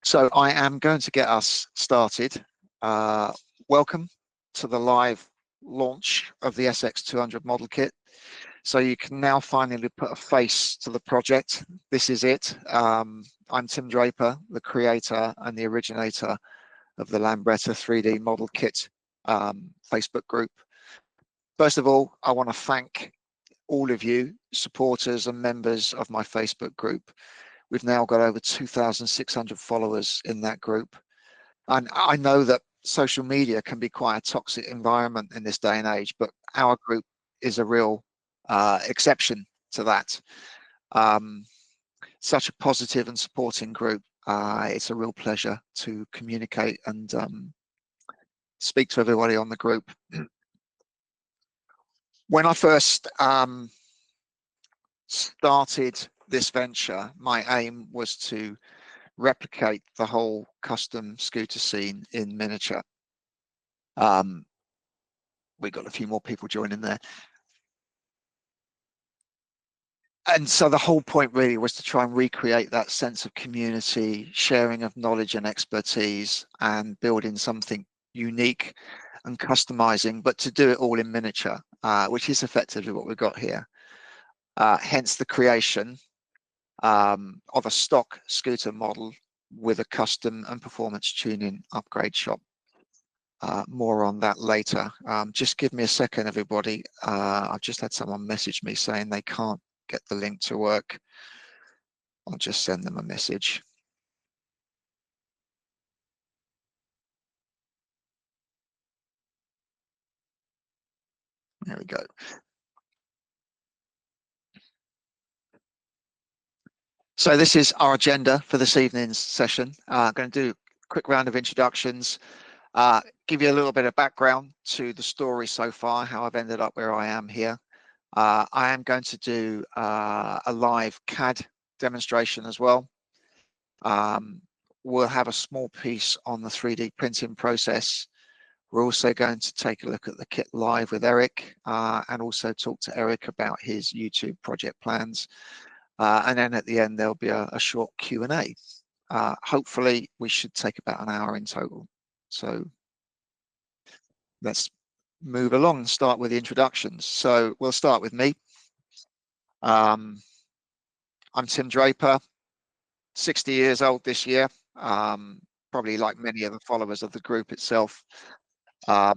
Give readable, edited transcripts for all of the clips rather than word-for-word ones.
So I am going to get us started. Welcome to the live launch of the SX200 model kit. So you can now finally put a face to the project. This is it. I'm Tim Draper, the creator and the originator of the Lambretta 3D model kit Facebook group. First of all, I want to thank all of you supporters and members of my Facebook group. We've now got over 2,600 followers in that group. And I know that social media can be quite a toxic environment in this day and age, but our group is a real exception to that. Such a positive and supporting group. It's a real pleasure to communicate and speak to everybody on the group. When I first started this venture, my aim was to replicate the whole custom scooter scene in miniature. We got a few more people joining there. And so the whole point really was to try and recreate that sense of community, sharing of knowledge and expertise, and building something unique and customizing, but to do it all in miniature, which is effectively what we've got here. Hence the creation of a stock scooter model with a custom and performance tuning upgrade shop. More on that later. Just give me a second, everybody. I've just had someone message me saying they can't get the link to work. I'll just send them a message. There we go. So this is our agenda for this evening's session. I'm going to do a quick round of introductions, give you a little bit of background to the story so far, how I've ended up where I am here. I am going to do a live CAD demonstration as well. We'll have a small piece on the 3D printing process. We're also going to take a look at the kit live with Eric and also talk to Eric about his YouTube project plans. And then at the end, there'll be a short Q&A. Hopefully, we should take about an hour in total. So let's move along and start with the introductions. So we'll start with me. I'm Tim Draper, 60 years old this year, probably like many of the followers of the group itself. I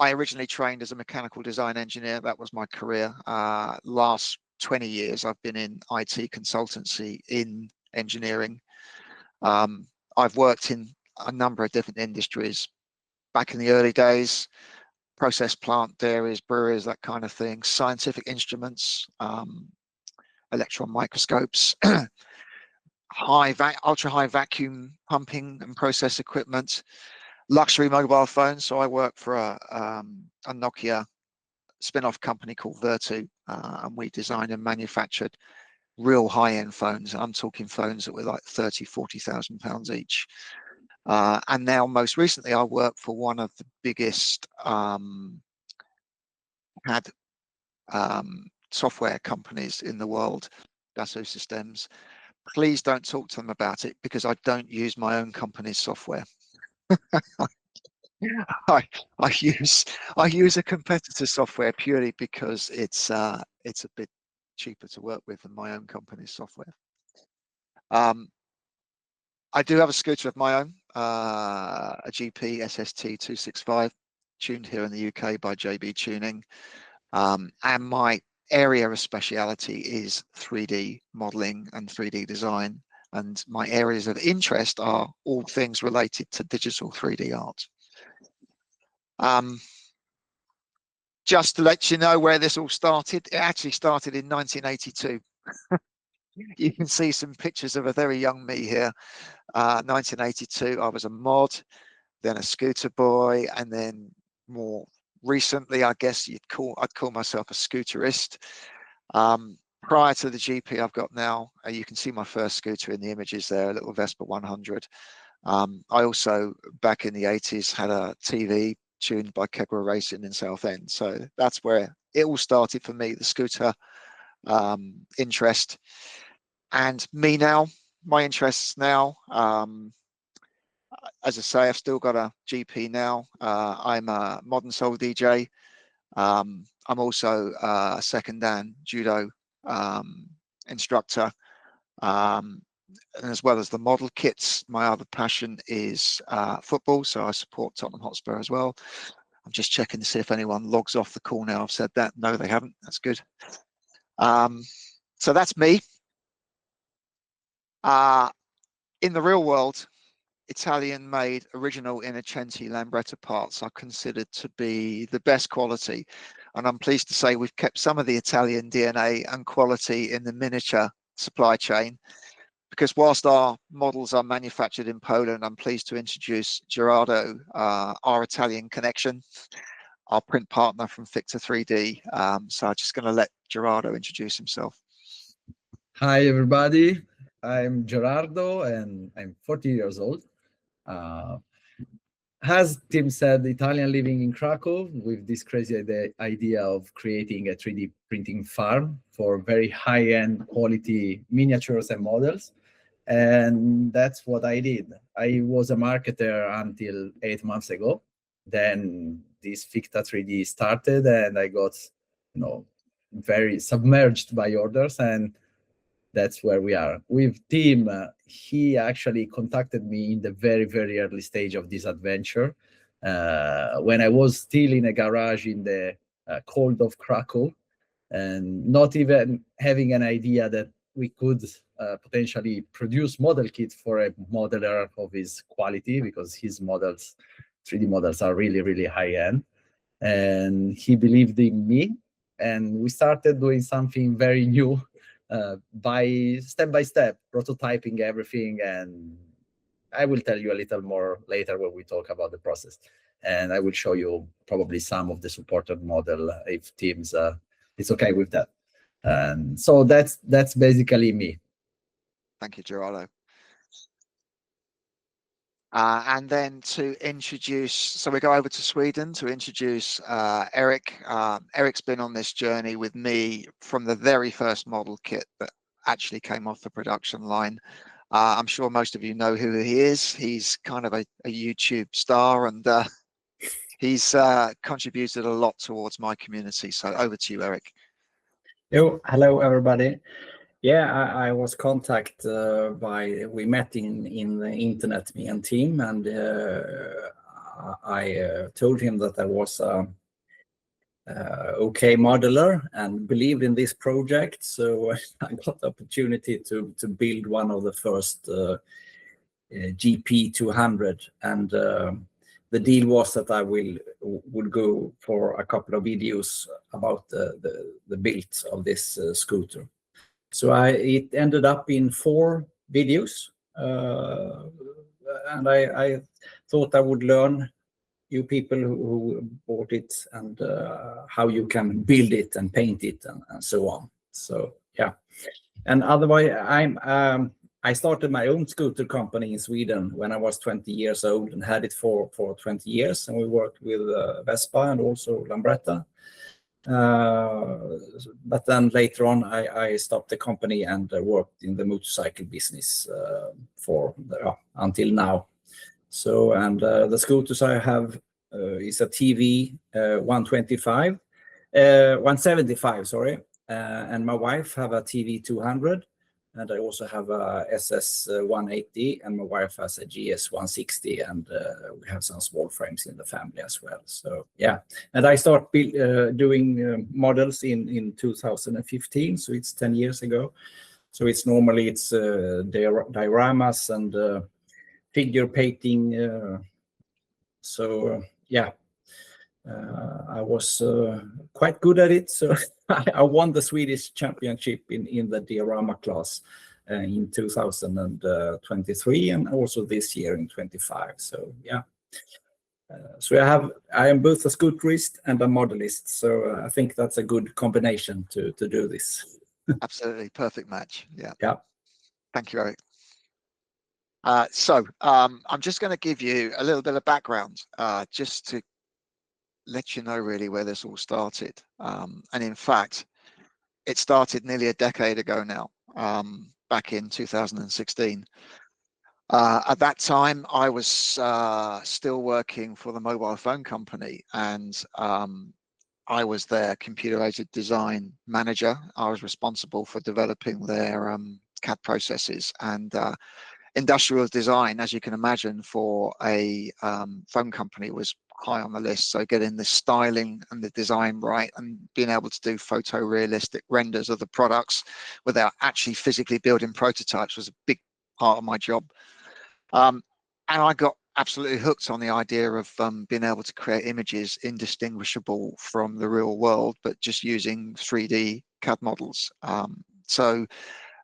originally trained as a mechanical design engineer. That was my career. Last 20 years, I've been in IT consultancy in engineering. I've worked in a number of different industries. Back in the early days, process plant, dairies, breweries, that kind of thing, scientific instruments, electron microscopes, ultra high vacuum pumping and process equipment, luxury mobile phones. So I work for a Nokia spin-off company called Vertu, and we designed and manufactured real high-end phones. I'm talking phones that were like 30, 40,000 pounds each. And now most recently I work for one of the biggest CAD software companies in the world, Dassault Systems. Please don't talk to them about it because I don't use my own company's software. I use a competitor software purely because it's a bit cheaper to work with than my own company's software. I do have a scooter of my own, a GP SST265, tuned here in the UK by JB Tuning, and my area of speciality is 3D modeling and 3D design, and my areas of interest are all things related to digital 3D art. Just to let you know where this all started, it actually started in 1982. You can see some pictures of a very young me here. 1982, I was a mod, then a scooter boy, and then more recently, I guess I'd call myself a scooterist. Prior to the GP I've got now, you can see my first scooter in the images there, a little Vespa 100. I also, back in the 80s, had a TV tuned by Kegra Racing in Southend. So that's where it all started for me, the scooter interest. And me now, my interests now, as I say, I've still got a GP now. I'm a modern soul DJ. I'm also a second dan judo instructor, and as well as the model kits. My other passion is football, so I support Tottenham Hotspur as well. I'm just checking to see if anyone logs off the call now. I've said that. No, they haven't. That's good. So that's me. In the real world, Italian-made original Innocenti Lambretta parts are considered to be the best quality, and I'm pleased to say we've kept some of the Italian DNA and quality in the miniature supply chain, because whilst our models are manufactured in Poland, I'm pleased to introduce Gerardo, our Italian connection, our print partner from Ficta 3D. So I'm just going to let Gerardo introduce himself. Hi, everybody. I'm Gerardo, and I'm 40 years old. As Tim said, Italian living in Krakow with this crazy idea of creating a 3D printing farm for very high-end quality miniatures and models. And that's what I did. I was a marketer until 8 months ago. Then this Ficta 3D started, and I got, very submerged by orders, and that's where we are. With Tim, he actually contacted me in the very, very early stage of this adventure, when I was still in a garage in the cold of Krakow, and not even having an idea that we could potentially produce model kits for a modeler of his quality, because his models, 3D models, are really, really high-end. And he believed in me, and we started doing something very new, by step, prototyping everything. And I will tell you a little more later when we talk about the process. And I will show you probably some of the supported model if Tim's it's okay with that. And so that's basically me. Thank you, Gerardo. And then to introduce, so we go over to Sweden to introduce Eric. Eric's been on this journey with me from the very first model kit that actually came off the production line. I'm sure most of you know who he is. He's kind of a YouTube star, and he's contributed a lot towards my community. So over to you, Eric. Yo, hello everybody. Yeah, I was contacted we met in the internet, me and Tim, and I told him that I was okay modeler and believed in this project. So I got the opportunity to build one of the first GP200, and the deal was that I would go for a couple of videos about the build of this scooter. So it ended up in 4 videos, and I thought I would learn, you people who bought it, and how you can build it and paint it and so on. So yeah, and otherwise I started my own scooter company in Sweden when I was 20 years old, and had it for 20 years, and we worked with Vespa and also Lambretta. But then later on, I stopped the company and worked in the motorcycle business until now. So, and the scooters I have is a TV 175, sorry, and my wife have a TV 200, and I also have a SS 180, and my wife has a GS 160, and we have some small frames in the family as well. So yeah, and I started doing models in 2015, so it's 10 years ago. So it's normally dioramas and figure painting. Yeah, I was quite good at it. So I won the Swedish championship in the diorama class in 2023, and also this year in 25. So yeah, so I am both a scooterist and a modelist. So I think that's a good combination to do this. Absolutely perfect match. Yeah. Yeah. Thank you, Eric. So I'm just going to give you a little bit of background, just to let you know really where this all started. And in fact, it started nearly a decade ago now. back in 2016. At that time, I was still working for the mobile phone company, and I was their computer-aided design manager. I was responsible for developing their CAD processes, and industrial design, as you can imagine, for a phone company was high on the list. So getting the styling and the design right and being able to do photorealistic renders of the products without actually physically building prototypes was a big part of my job. And I got absolutely hooked on the idea of being able to create images indistinguishable from the real world, but just using 3D CAD models. So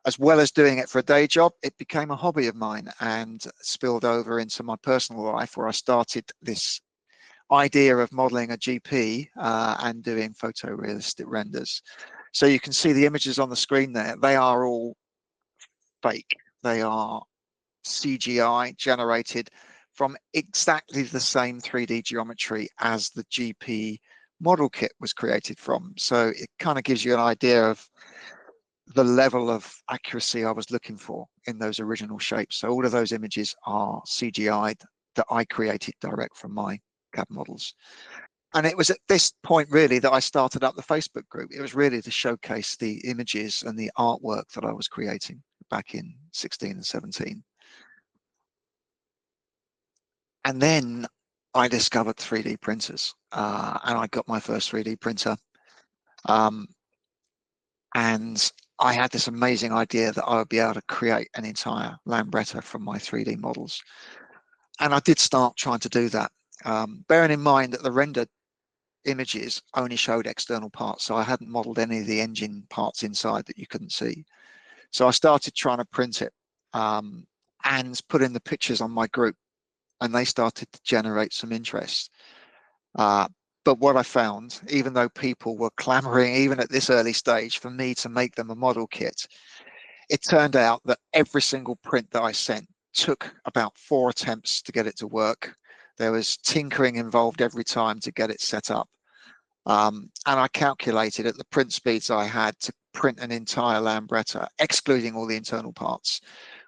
as well as doing it for a day job, it became a hobby of mine and spilled over into my personal life, where I started this idea of modeling a GP and doing photorealistic renders. So you can see the images on the screen there. They are all fake. They are CGI generated from exactly the same 3D geometry as the GP model kit was created from. So it kind of gives you an idea of the level of accuracy I was looking for in those original shapes. So all of those images are CGI'd that I created direct from my CAD models. And it was at this point really that I started up the Facebook group. It was really to showcase the images and the artwork that I was creating back in 16 and 17. And then I discovered 3D printers, and I got my first 3D printer. And I had this amazing idea that I would be able to create an entire Lambretta from my 3D models. And I did start trying to do that, bearing in mind that the rendered images only showed external parts. So I hadn't modeled any of the engine parts inside that you couldn't see. So I started trying to print it and put in the pictures on my group, and they started to generate some interest. But what I found, even though people were clamoring, even at this early stage, for me to make them a model kit, it turned out that every single print that I sent took about 4 attempts to get it to work. There was tinkering involved every time to get it set up. And I calculated at the print speeds I had to print an entire Lambretta, excluding all the internal parts,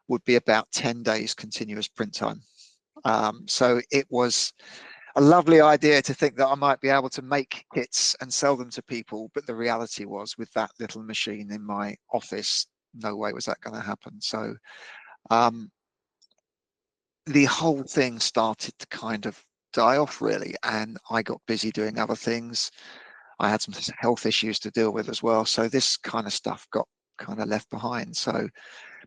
would be about 10 days continuous print time. So it was a lovely idea to think that I might be able to make kits and sell them to people, but the reality was, with that little machine in my office, no way was that going to happen. So the whole thing started to kind of die off really, and I got busy doing other things. I had some health issues to deal with as well, so this kind of stuff got kind of left behind. So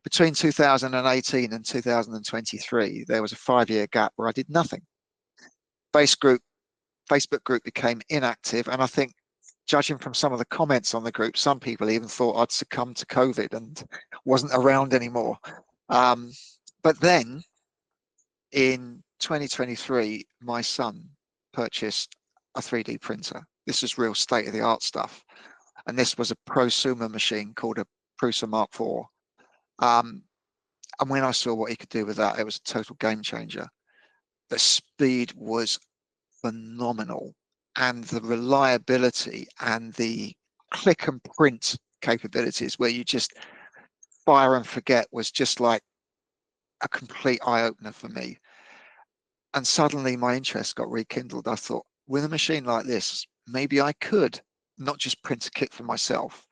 between 2018 and 2023, there was a 5-year gap where I did nothing. Facebook group became inactive, and I think, judging from some of the comments on the group, some people even thought I'd succumbed to COVID and wasn't around anymore. But then in 2023, my son purchased a 3D printer. This is real state-of-the-art stuff, and this was a prosumer machine called a Prusa Mark IV. And when I saw what he could do with that, it was a total game changer. The speed was phenomenal, and the reliability and the click and print capabilities, where you just fire and forget, was just like a complete eye-opener for me. And suddenly my interest got rekindled. I thought, with a machine like this, maybe I could not just print a kit for myself,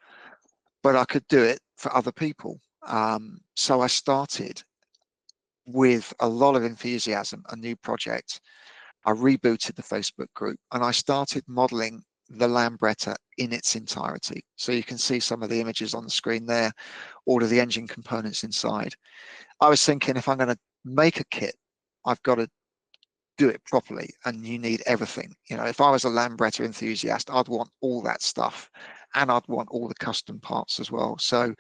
but I could do it for other people. So I started with a lot of enthusiasm, a new project. I rebooted the Facebook group and I started modeling the Lambretta in its entirety. So you can see some of the images on the screen there, all of the engine components inside. I was thinking, if I'm going to make a kit, I've got to do it properly, and you need everything. You know, if I was a Lambretta enthusiast, I'd want all that stuff, and I'd want all the custom parts as well. So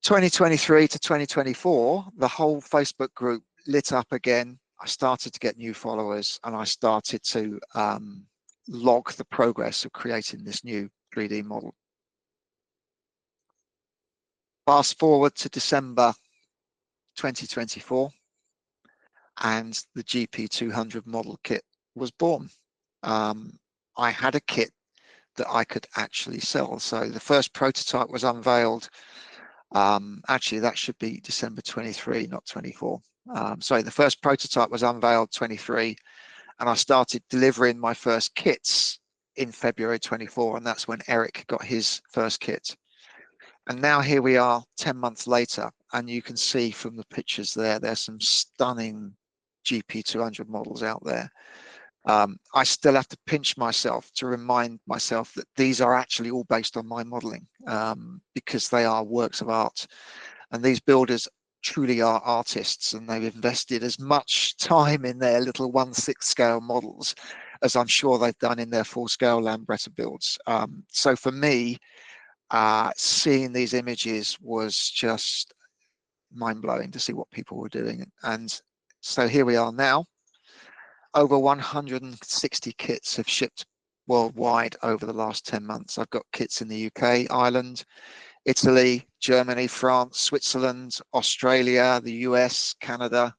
2023 to 2024, the whole Facebook group lit up again. I started to get new followers, and I started to log the progress of creating this new 3D model. Fast forward to December 2024, and the GP200 model kit was born. I had a kit that I could actually sell. So the first prototype was unveiled Actually, that should be December 23, not 24. Sorry, the first prototype was unveiled 23, and I started delivering my first kits in February 24, and that's when Eric got his first kit. And now here we are 10 months later, and you can see from the pictures there's some stunning GP200 models out there. I still have to pinch myself to remind myself that these are actually all based on my modeling, because they are works of art, and these builders truly are artists, and they've invested as much time in their little 1/6 scale models as I'm sure they've done in their full scale Lambretta builds. So for me, seeing these images was just mind-blowing to see what people were doing. And so here we are now. Over 160 kits have shipped worldwide over the last 10 months. I've got kits in the UK, Ireland, Italy, Germany, France, Switzerland, Australia, the US, Canada,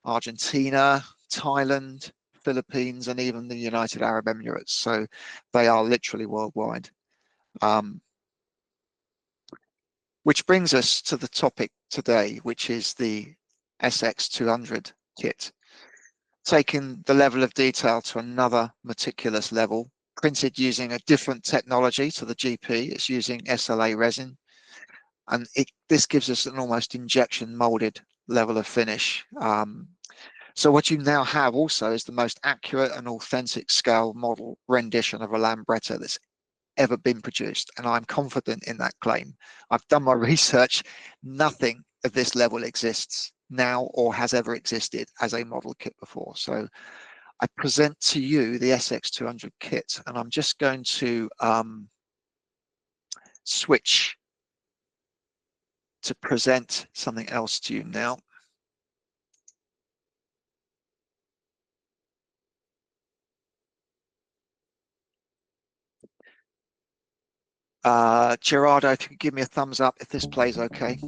Argentina, Thailand, Philippines, and even the United Arab Emirates. So they are literally worldwide. Which brings us to the topic today, which is the SX200 kit. Taking the level of detail to another meticulous level, printed using a different technology to the GP. It's using SLA resin, and this gives us an almost injection molded level of finish. So what you now have also is the most accurate and authentic scale model rendition of a Lambretta that's ever been produced, and I'm confident in that claim. I've done my research. Nothing of this level exists now or has ever existed as a model kit before. So I present to you the SX200 kit, and I'm just going to switch to present something else to you now. Gerardo, if you could give me a thumbs up if this plays okay.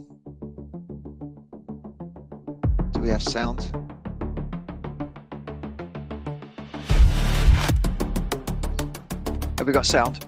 Do we have sound? Have we got sound?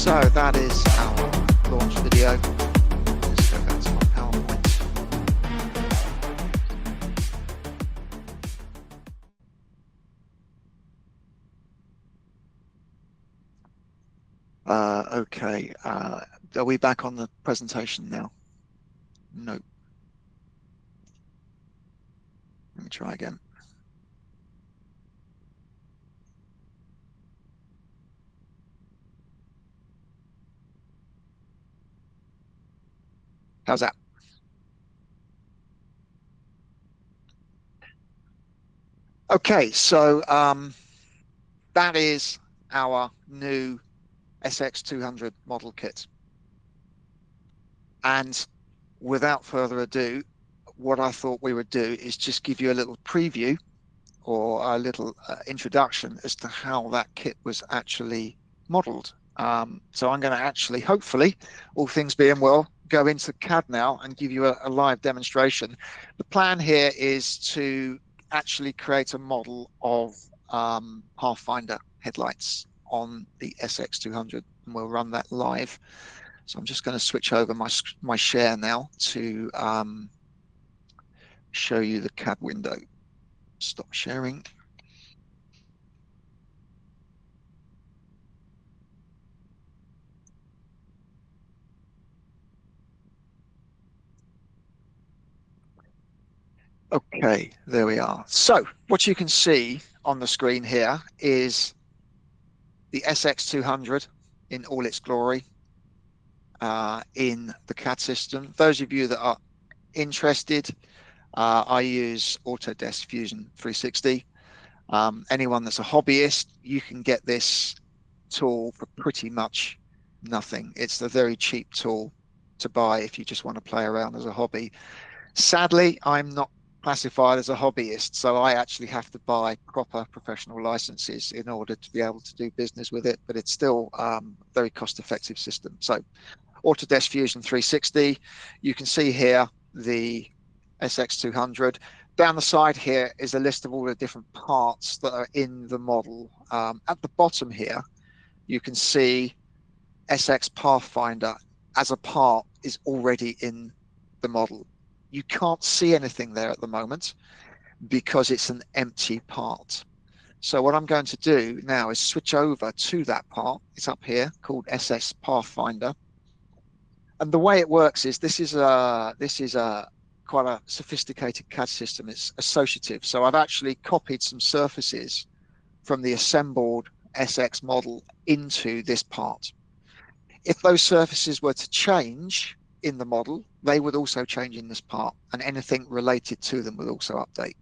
So that is our launch video. Let's go back to my PowerPoint. Okay, are we back on the presentation now? No. Let me try again. How's that? Okay, so that is our new SX200 model kit. And without further ado, what I thought we would do is just give you a little preview or a little introduction as to how that kit was actually modeled. So I'm going to actually, hopefully, all things being well, go into CAD now and give you a live demonstration. The plan here is to actually create a model of Pathfinder headlights on the SX200, and we'll run that live. So I'm just going to switch over my share now to show you the CAD window. Stop sharing. Okay, there we are. So what you can see on the screen here is the SX200 in all its glory in the CAD system. Those of you that are interested, I use Autodesk Fusion 360. Anyone that's a hobbyist, you can get this tool for pretty much nothing. It's a very cheap tool to buy if you just want to play around as a hobby. Sadly, I'm not classified as a hobbyist, so I actually have to buy proper professional licenses in order to be able to do business with it, but it's still a very cost-effective system. So Autodesk Fusion 360, you can see here the SX200. Down the side here is a list of all the different parts that are in the model. At the bottom here, you can see SX Pathfinder as a part is already in the model. You can't see anything there at the moment because it's an empty part. So what I'm going to do now is switch over to that part. It's up here called SX Pathfinder. And the way it works is this is a quite a sophisticated CAD system. It's associative. So I've actually copied some surfaces from the assembled SX model into this part. If those surfaces were to change in the model, they would also change in this part, and anything related to them would also update.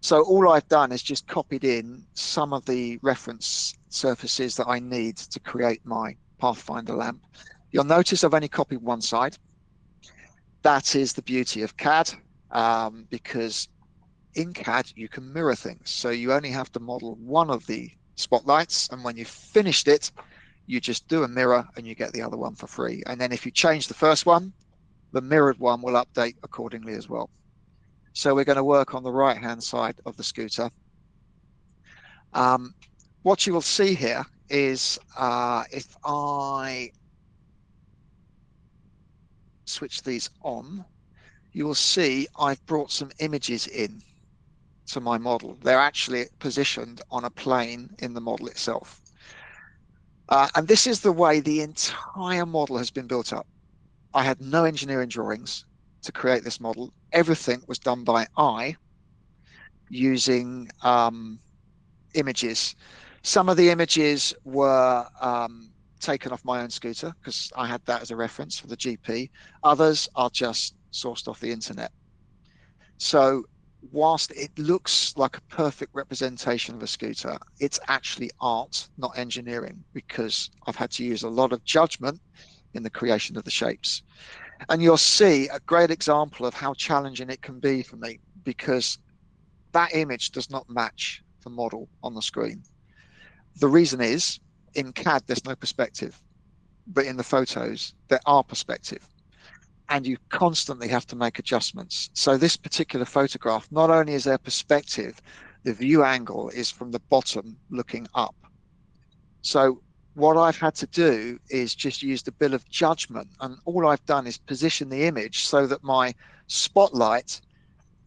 So all I've done is just copied in some of the reference surfaces that I need to create my Pathfinder lamp. You'll notice I've only copied one side. That is the beauty of CAD, because in CAD you can mirror things. So you only have to model one of the spotlights, and when you've finished it, you just do a mirror and you get the other one for free. And then if you change the first one, the mirrored one will update accordingly as well. So we're going to work on the right hand side of the scooter. What you will see here is if I switch these on, you will see I've brought some images in to my model. They're actually positioned on a plane in the model itself. And this is the way the entire model has been built up. I had no engineering drawings to create this model. Everything was done by eye using images. Some of the images were taken off my own scooter because I had that as a reference for the GP. Others are just sourced off the internet. So whilst it looks like a perfect representation of a scooter, it's actually art, not engineering, because I've had to use a lot of judgment in the creation of the shapes. And you'll see a great example of how challenging it can be for me, because that image does not match the model on the screen. The reason is, in CAD, there's no perspective, but in the photos, there are perspective. And you constantly have to make adjustments. So this particular photograph, not only is there perspective, the view angle is from the bottom looking up. So what I've had to do is just use the bill of judgment. And all I've done is position the image so that my spotlight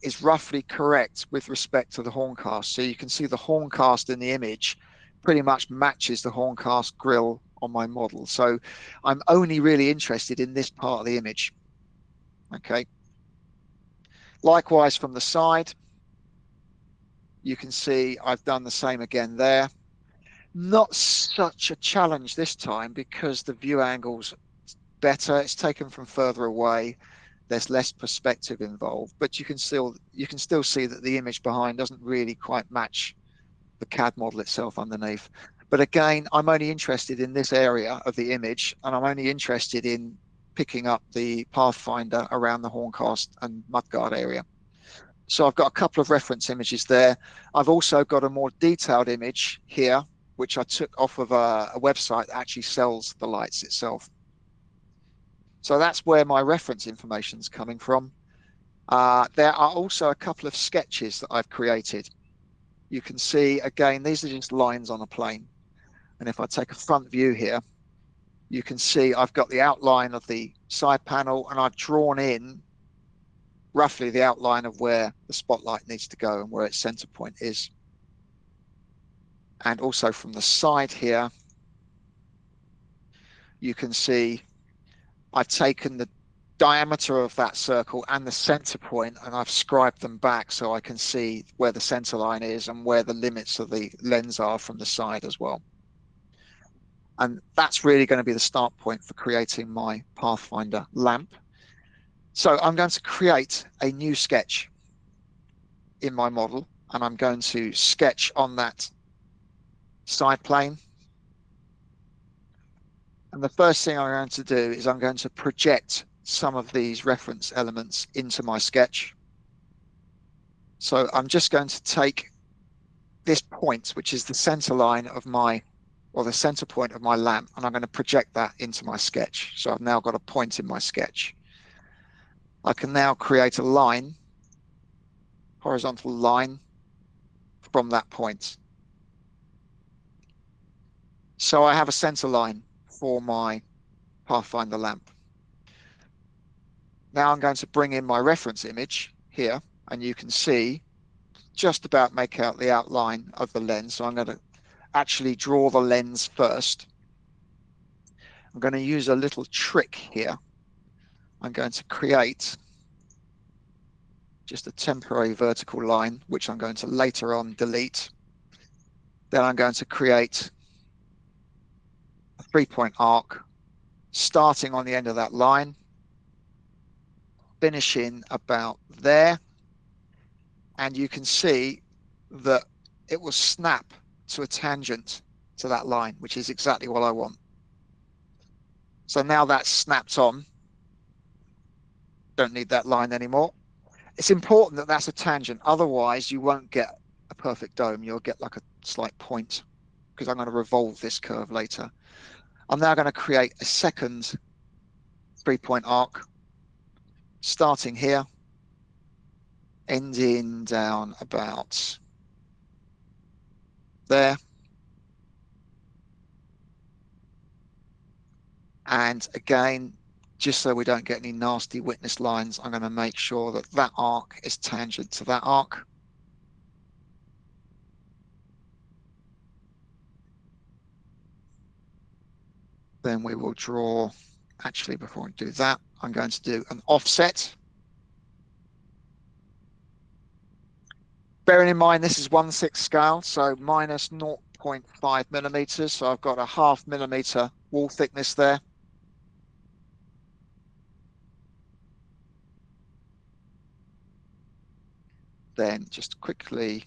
is roughly correct with respect to the horncast. So you can see the horncast in the image pretty much matches the horncast grille on my model. So I'm only really interested in this part of the image. Okay. Likewise from the side, you can see I've done the same again there. Not such a challenge this time because the view angle's better. It's taken from further away. There's less perspective involved, but you can still see that the image behind doesn't really quite match the CAD model itself underneath. But again, I'm only interested in this area of the image, and I'm only interested in picking up the Pathfinder around the horncast and mudguard area. So I've got a couple of reference images there. I've also got a more detailed image here, which I took off of a website that actually sells the lights itself. So that's where my reference information is coming from. There are also a couple of sketches that I've created. You can see, again, these are just lines on a plane. And if I take a front view here, you can see I've got the outline of the side panel and I've drawn in roughly the outline of where the spotlight needs to go and where its center point is. And also from the side here, you can see I've taken the diameter of that circle and the center point, and I've scribed them back so I can see where the center line is and where the limits of the lens are from the side as well. And that's really going to be the start point for creating my Pathfinder lamp. So I'm going to create a new sketch in my model, and I'm going to sketch on that side plane. And the first thing I'm going to do is I'm going to project some of these reference elements into my sketch. So I'm just going to take this point, which is the center line of my, or the center point of my lamp, and I'm going to project that into my sketch. So I've now got a point in my sketch. I can now create a line, horizontal line from that point. So I have a center line for my Pathfinder lamp. Now I'm going to bring in my reference image here, and you can see just about make out the outline of the lens. So I'm going to actually draw the lens first. I'm going to use a little trick here. I'm going to create just a temporary vertical line, which I'm going to later on delete. Then I'm going to create a 3-point arc, starting on the end of that line, finishing about there. And you can see that it will snap to a tangent to that line, which is exactly what I want. So now that's snapped on. Don't need that line anymore. It's important that that's a tangent. Otherwise, you won't get a perfect dome. You'll get like a slight point, because I'm going to revolve this curve later. I'm now going to create a second 3-point arc, starting here, ending down about there. And again, just so we don't get any nasty witness lines, I'm going to make sure that that arc is tangent to that arc. Then we will draw, actually before we do that, I'm going to do an offset. Bearing in mind this is 1/6 scale, so minus 0.5 millimeters. So I've got a 0.5 millimeter wall thickness there. Then just quickly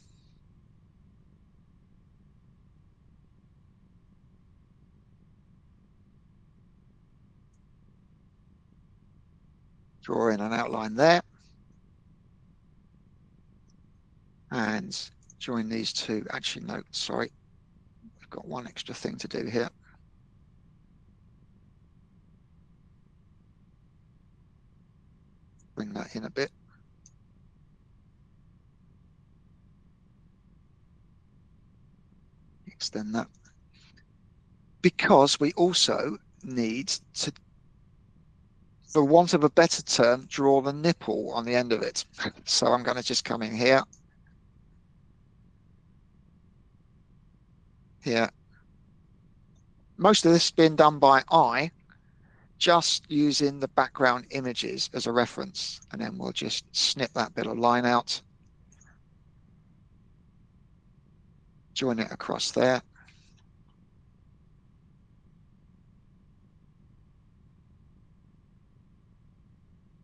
draw in an outline there. And join these two. Actually, no, sorry. We've got one extra thing to do here. Bring that in a bit. Extend that. Because we also need to, for want of a better term, draw the nipple on the end of it. So I'm going to just come in here. Here. Most of this has been done by eye, just using the background images as a reference. And then we'll just snip that bit of line out. Join it across there.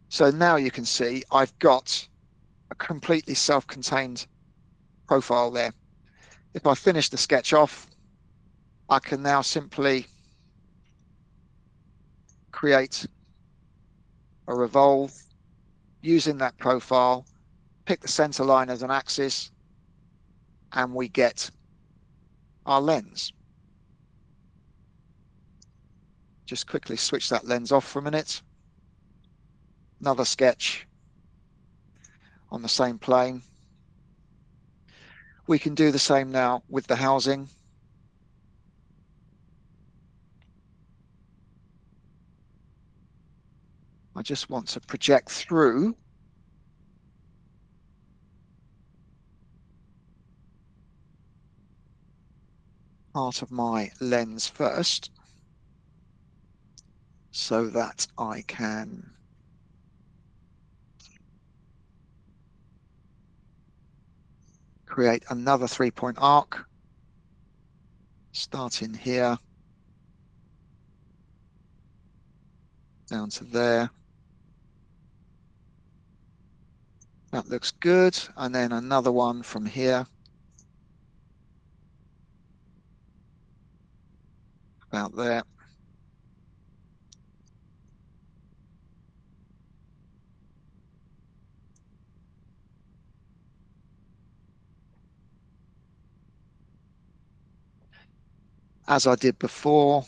So now you can see I've got a completely self-contained profile there. If I finish the sketch off, I can now simply create a revolve using that profile, pick the center line as an axis, and we get our lens. Just quickly switch that lens off for a minute. Another sketch on the same plane. We can do the same now with the housing. I just want to project through part of my lens first so that I can create another 3-point arc, starting here, down to there. That looks good. And then another one from here, about there. As I did before,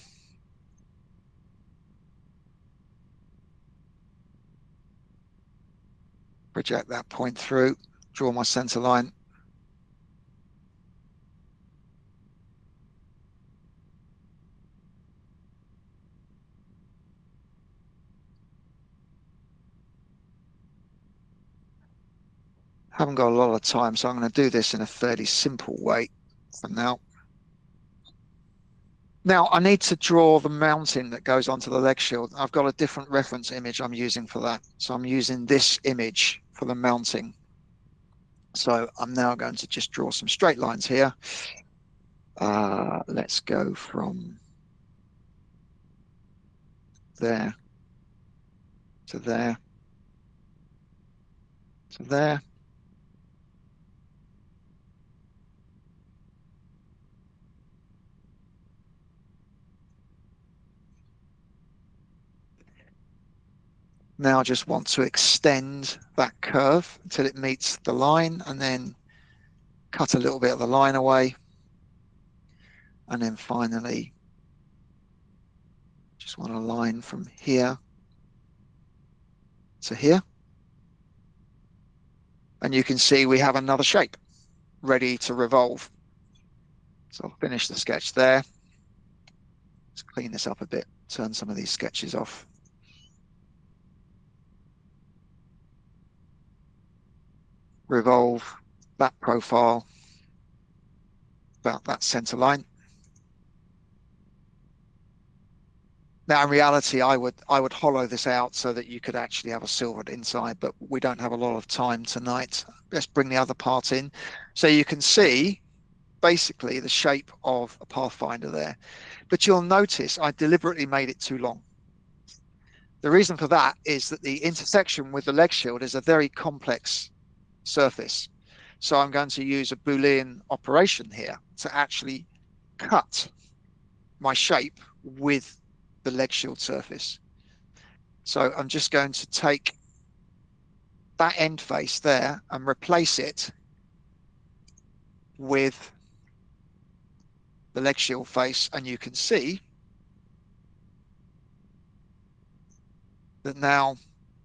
project that point through, draw my center line. Haven't got a lot of time, so I'm going to do this in a fairly simple way for now. Now I need to draw the mounting that goes onto the leg shield. I've got a different reference image I'm using for that. So I'm using this image for the mounting. So I'm now going to just draw some straight lines here. Let's go from there to there to there. Now I just want to extend that curve until it meets the line, and then cut a little bit of the line away. And then finally, just want a line from here to here. And you can see we have another shape ready to revolve. So I'll finish the sketch there. Let's clean this up a bit, turn some of these sketches off. Revolve that profile about that center line. Now, in reality, I would hollow this out so that you could actually have a silvered inside, but we don't have a lot of time tonight. Let's bring the other part in. So you can see basically the shape of a Pathfinder there, but you'll notice I deliberately made it too long. The reason for that is that the intersection with the leg shield is a very complex surface. So I'm going to use a Boolean operation here to actually cut my shape with the leg shield surface. So I'm just going to take that end face there and replace it with the leg shield face, and you can see that now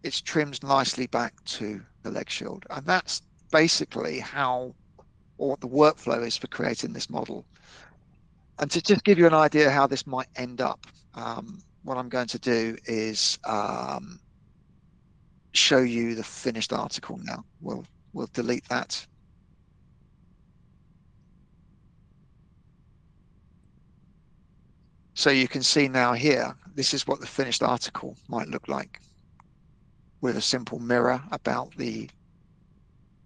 it's trimmed nicely back to the leg shield. And that's basically how, or what the workflow is for creating this model. And to just give you an idea how this might end up, what I'm going to do is show you the finished article now. We'll delete that. So you can see now here, this is what the finished article might look like with a simple mirror about the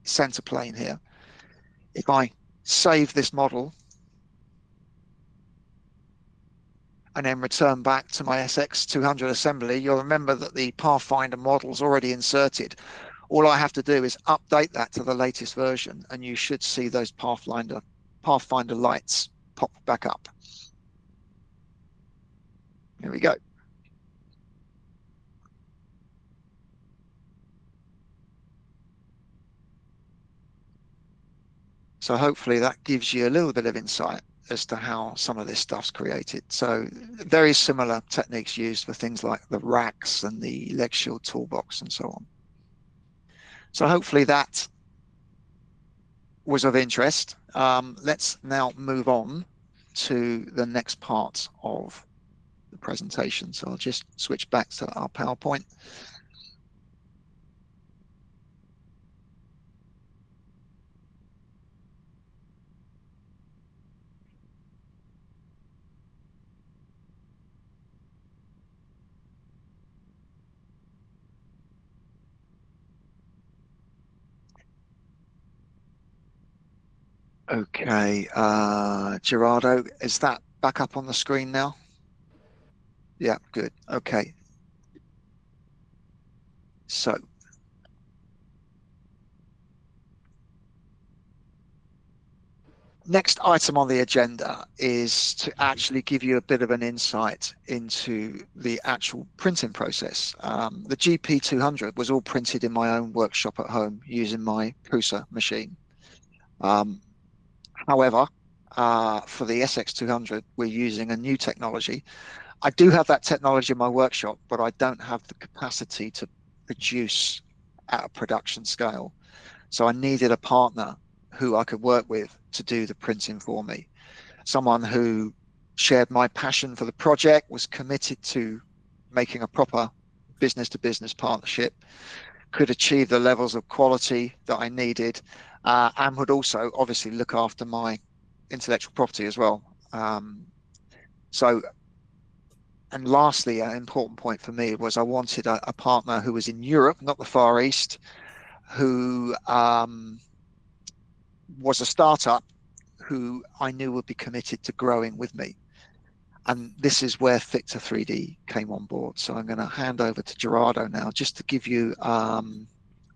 center plane here. If I save this model and then return back to my SX200 assembly, you'll remember that the Pathfinder model is already inserted. All I have to do is update that to the latest version, and you should see those Pathfinder lights pop back up. Here we go. So hopefully that gives you a little bit of insight as to how some of this stuff's created. So very similar techniques used for things like the racks and the leg shield toolbox and so on. So hopefully that was of interest. Let's now move on to the next part of the presentation. So I'll just switch back to our PowerPoint. Okay, Gerardo, is that back up on the screen now? Yeah, good. Okay. So next item on the agenda is to actually give you a bit of an insight into the actual printing process. The GP200 was all printed in my own workshop at home using my Prusa machine. However, for the SX200, we're using a new technology. I do have that technology in my workshop, but I don't have the capacity to produce at a production scale. So I needed a partner who I could work with to do the printing for me. Someone who shared my passion for the project, was committed to making a proper business to business partnership, could achieve the levels of quality that I needed, and would also obviously look after my intellectual property as well. And lastly, an important point for me was I wanted a partner who was in Europe, not the Far East, who was a startup who I knew would be committed to growing with me. And this is where Ficta 3D came on board. So I'm going to hand over to Gerardo now, just to give you a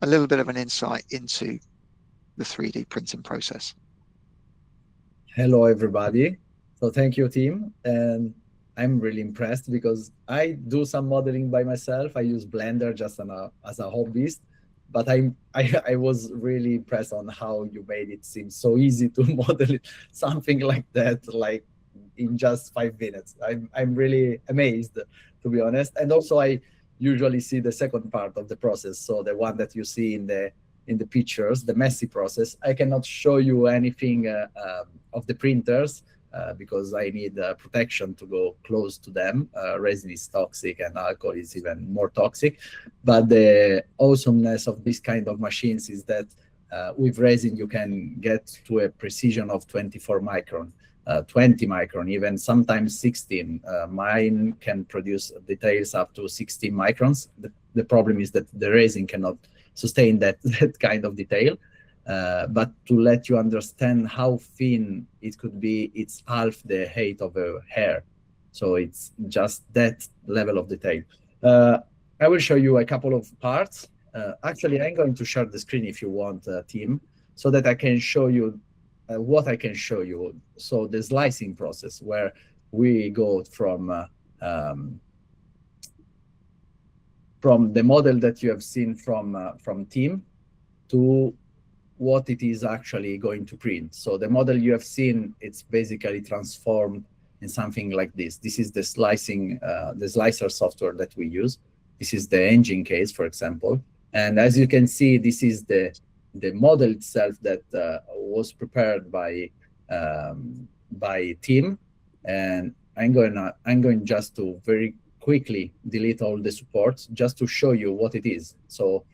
little bit of an insight into the 3D printing process. Hello, everybody. So thank you, team. And I'm really impressed because I do some modeling by myself. I use Blender just as a hobbyist, but I was really impressed on how you made it seem so easy to model something like that, like in just 5 minutes. I'm really amazed, to be honest. And also I usually see the second part of the process. So the one that you see in the pictures, the messy process. I cannot show you anything of the printers because I need protection to go close to them. Resin is toxic and alcohol is even more toxic. But the awesomeness of this kind of machines is that with resin, you can get to a precision of 24 micron, 20 micron, even sometimes 16. Mine can produce details up to 16 microns. The problem is that the resin cannot sustain that kind of detail. But to let you understand how thin it could be, it's half the height of a hair. So it's just that level of detail. I will show you a couple of parts. Actually, I'm going to share the screen if you want, team, so that I can show you what I can show you. So the slicing process, where we go from the model that you have seen from team to what it is actually going to print. So the model you have seen, it's basically transformed in something like this. This is the slicing, the slicer software that we use. This is the engine case, for example. And as you can see, this is the model itself that was prepared by team. And I'm going just to very quickly delete all the supports just to show you what it is. So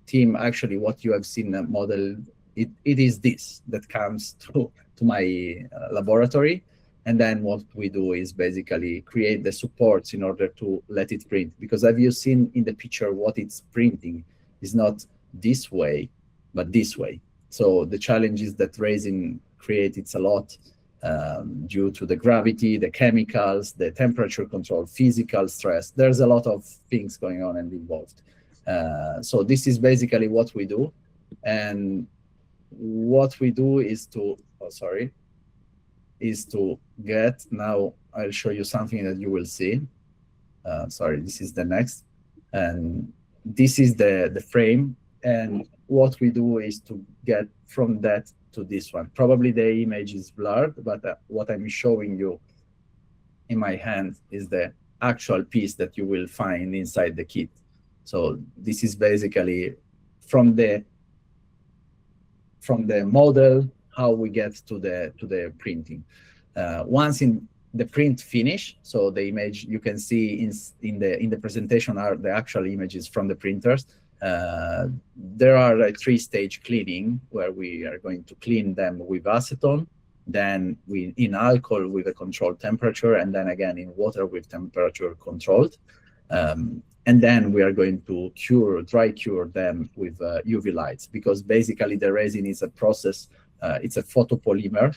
team, actually what you have seen model, it is this that comes to my laboratory. And then what we do is basically create the supports in order to let it print. Because have you seen in the picture what it's printing is not this way, but this way. So the challenge is that resin creates a lot due to the gravity, the chemicals, the temperature control, physical stress. There's a lot of things going on and involved. So this is basically what we do. And what we do is to, get, now I'll show you something that you will see. This is the next. And this is the frame. And what we do is to get from that to this one. Probably the image is blurred, but what I'm showing you in my hand is the actual piece that you will find inside the kit. So this is basically from the model how we get to the printing. Once in the print finish, so the image you can see in the presentation are the actual images from the printers. There are a 3-stage cleaning where we are going to clean them with acetone, then in alcohol with a controlled temperature, and then again in water with temperature controlled. And then we are going to dry cure them with UV lights, because basically the resin is a process It's a photopolymer.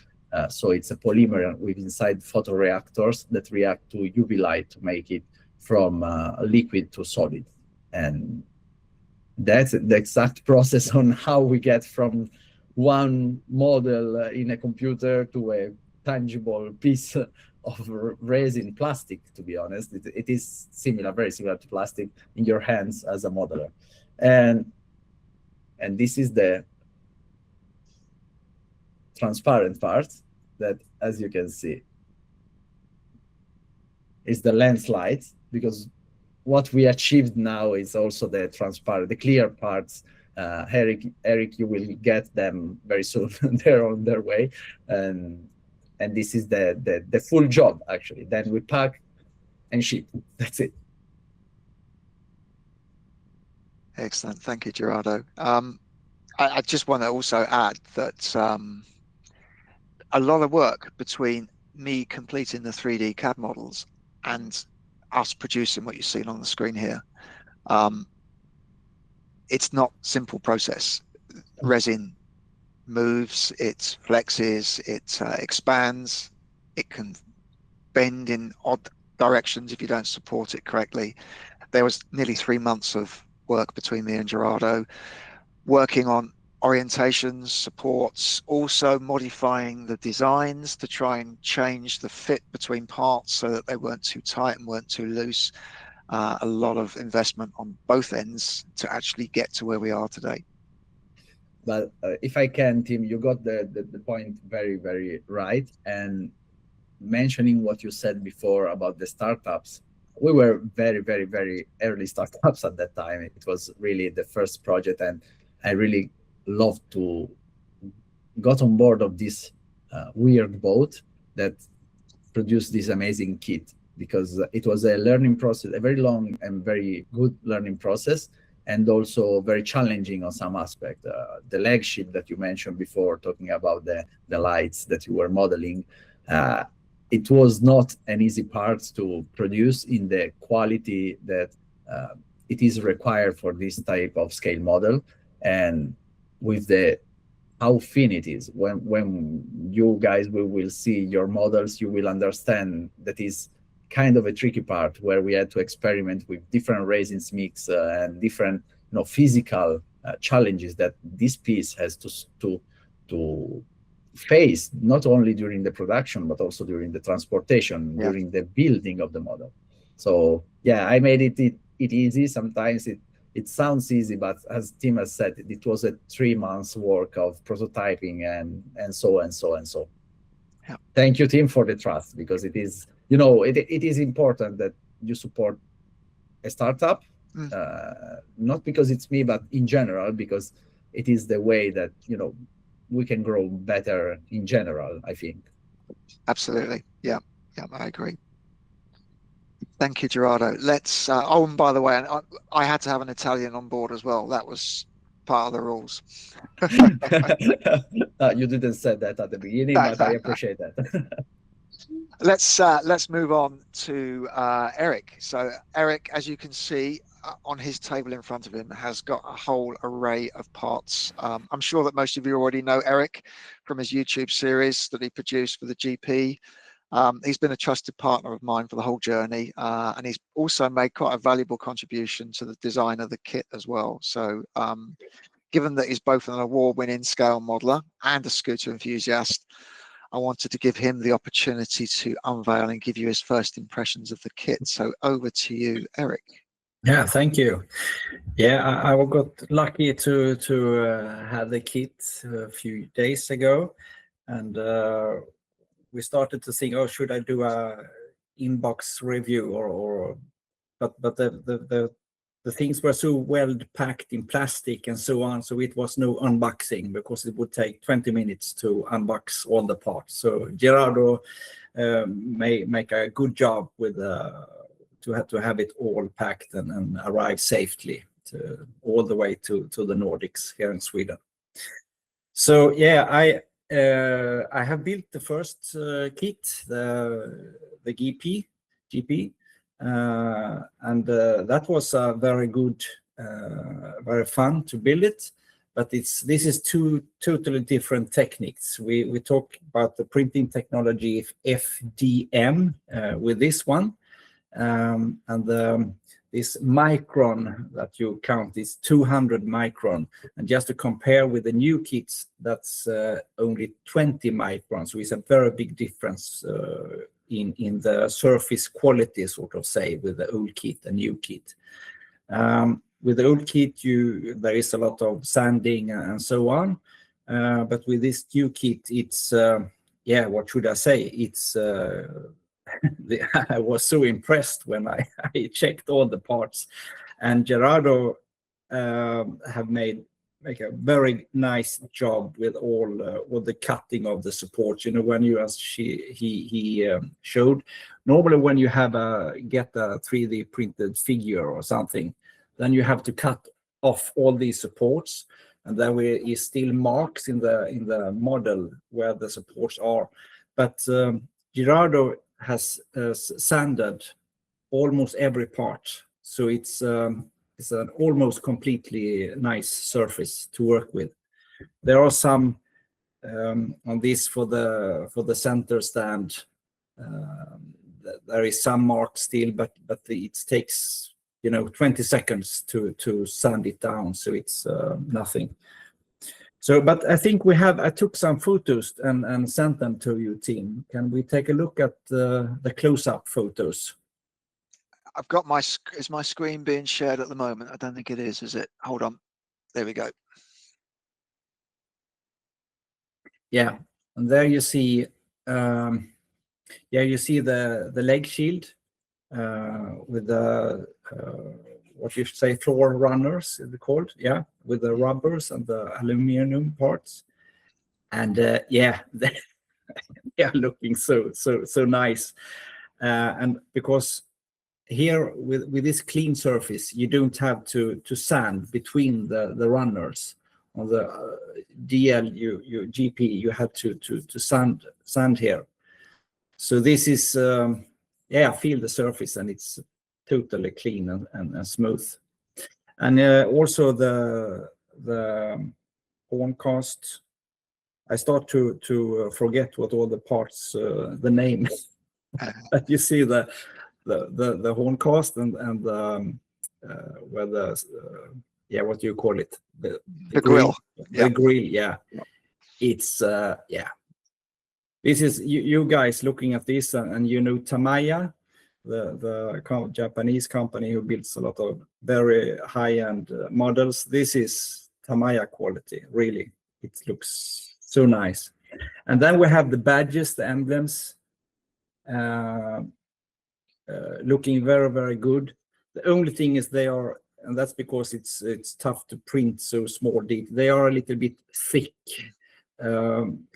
So it's a polymer with inside photoreactors that react to UV light to make it from liquid to solid. And that's the exact process on how we get from one model in a computer to a tangible piece of resin plastic. To be honest, it is similar, very similar to plastic in your hands as a modeler. And this is the transparent part that, as you can see, is the lens light, because what we achieved now is also the transparent, the clear parts. Eric, you will get them very soon. They're on their way, and this is the full job actually. Then we pack and ship. That's it. Excellent, thank you, Gerardo. I just want to also add that a lot of work between me completing the 3D CAD models and us producing what you've seen on the screen here. It's not a simple process. Resin moves, it flexes, it expands, it can bend in odd directions if you don't support it correctly. There was nearly 3 months of work between me and Gerardo, working on orientations, supports, also modifying the designs to try and change the fit between parts so that they weren't too tight and weren't too loose. A lot of investment on both ends to actually get to where we are today. But if I can, Tim, you got the point very, very right. And mentioning what you said before about the startups, we were very, very, very early startups at that time. It was really the first project, and I really loved to got on board of this weird boat that produced this amazing kit, because it was a learning process, a very long and very good learning process, and also very challenging on some aspect. The leg sheet that you mentioned before, talking about the lights that you were modeling, it was not an easy part to produce in the quality that it is required for this type of scale model. And with how thin it is, when you guys will see your models, you will understand that is kind of a tricky part, where we had to experiment with different resins mix and different physical challenges that this piece has to face, not only during the production but also during the transportation, during the building of the model. So yeah, I made it easy. Sometimes it sounds easy, but as Tim has said, it was a 3 months work of prototyping and so. Yeah. Thank you, Tim, for the trust, because it is it is important that you support a startup, not because it's me, but in general, because it is the way that we can grow better in general, I think. Absolutely. Yeah, I agree. Thank you, Gerardo. Let's oh, and by the way, I had to have an Italian on board as well. That was part of the rules. You didn't say that at the beginning, but I appreciate that. Let's move on to Eric. So Eric, as you can see on his table in front of him, has got a whole array of parts. I'm sure that most of you already know Eric from his YouTube series that he produced for the GP. He's been a trusted partner of mine for the whole journey, and he's also made quite a valuable contribution to the design of the kit as well. So given that he's both an award-winning scale modeler and a scooter enthusiast, I wanted to give him the opportunity to unveil and give you his first impressions of the kit. So over to you, Eric. Yeah, thank you. Yeah, I got lucky to have the kit a few days ago, and we started to think, oh, should I do a inbox review but the things were so well packed in plastic and so on, so it was no unboxing, because it would take 20 minutes to unbox all the parts. So Gerardo may make a good job with to have it all packed and arrive safely all the way to the Nordics here in Sweden. So yeah, I have built the first kit, the GP, and that was very good, very fun to build it. but this is two totally different techniques. We talk about the printing technology FDM with this one, and this micron that you count is 200 micron, and just to compare with the new kits, that's only 20 microns. So it's a very big difference in the surface quality, sort of say, with the old kit and new kit. With the old kit, there is a lot of sanding and so on, but with this new kit, it's what should I say? It's I was so impressed when I checked all the parts, and Gerardo have made a very nice job with all the cutting of the supports. You know, when you, as he showed, normally when you get a 3D printed figure or something, then you have to cut off all these supports, and there is still marks in the model where the supports are. But Gerardo has sanded almost every part, so it's an almost completely nice surface to work with. There are some on this for the center stand. There is some marks still, but it takes 20 seconds to sand it down, so it's nothing. So, but I think I took some photos and sent them to you, team. Can we take a look at the close-up photos? I've got is my screen being shared at the moment? I don't think it is it? Hold on. There we go. Yeah, and there you see, you see the leg shield with the what you say, floor runners, is it called? Yeah, with the rubbers and the aluminum parts, and they are looking so nice. And because here with this clean surface, you don't have to sand between the runners. On the DL, GP, you have to sand here. So this is feel the surface, and it's totally clean and smooth. And also the horn cast, I start to forget what all the parts, the name. But you see the horn cast and where what do you call it? The grill. The grill, yeah. It's This is you guys looking at this, and Tamiya, the Japanese company who builds a lot of very high-end models. This is Tamiya quality, really. It looks so nice. And then we have the badges, the emblems, looking very, very good. The only thing is they are, and that's because it's tough to print so small detail. They are a little bit thick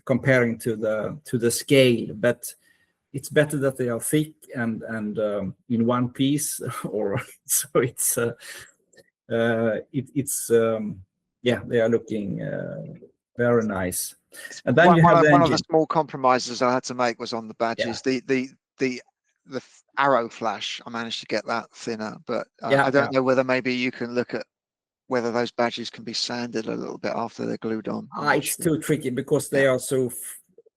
comparing to the scale, but it's better that they are thick and in one piece, or so it's they are looking very nice. And then you have one of the small compromises I had to make was on the badges. The arrow flash, I managed to get that thinner, but I don't know whether maybe you can look at whether those badges can be sanded a little bit after they're glued on. It's too tricky because they are so,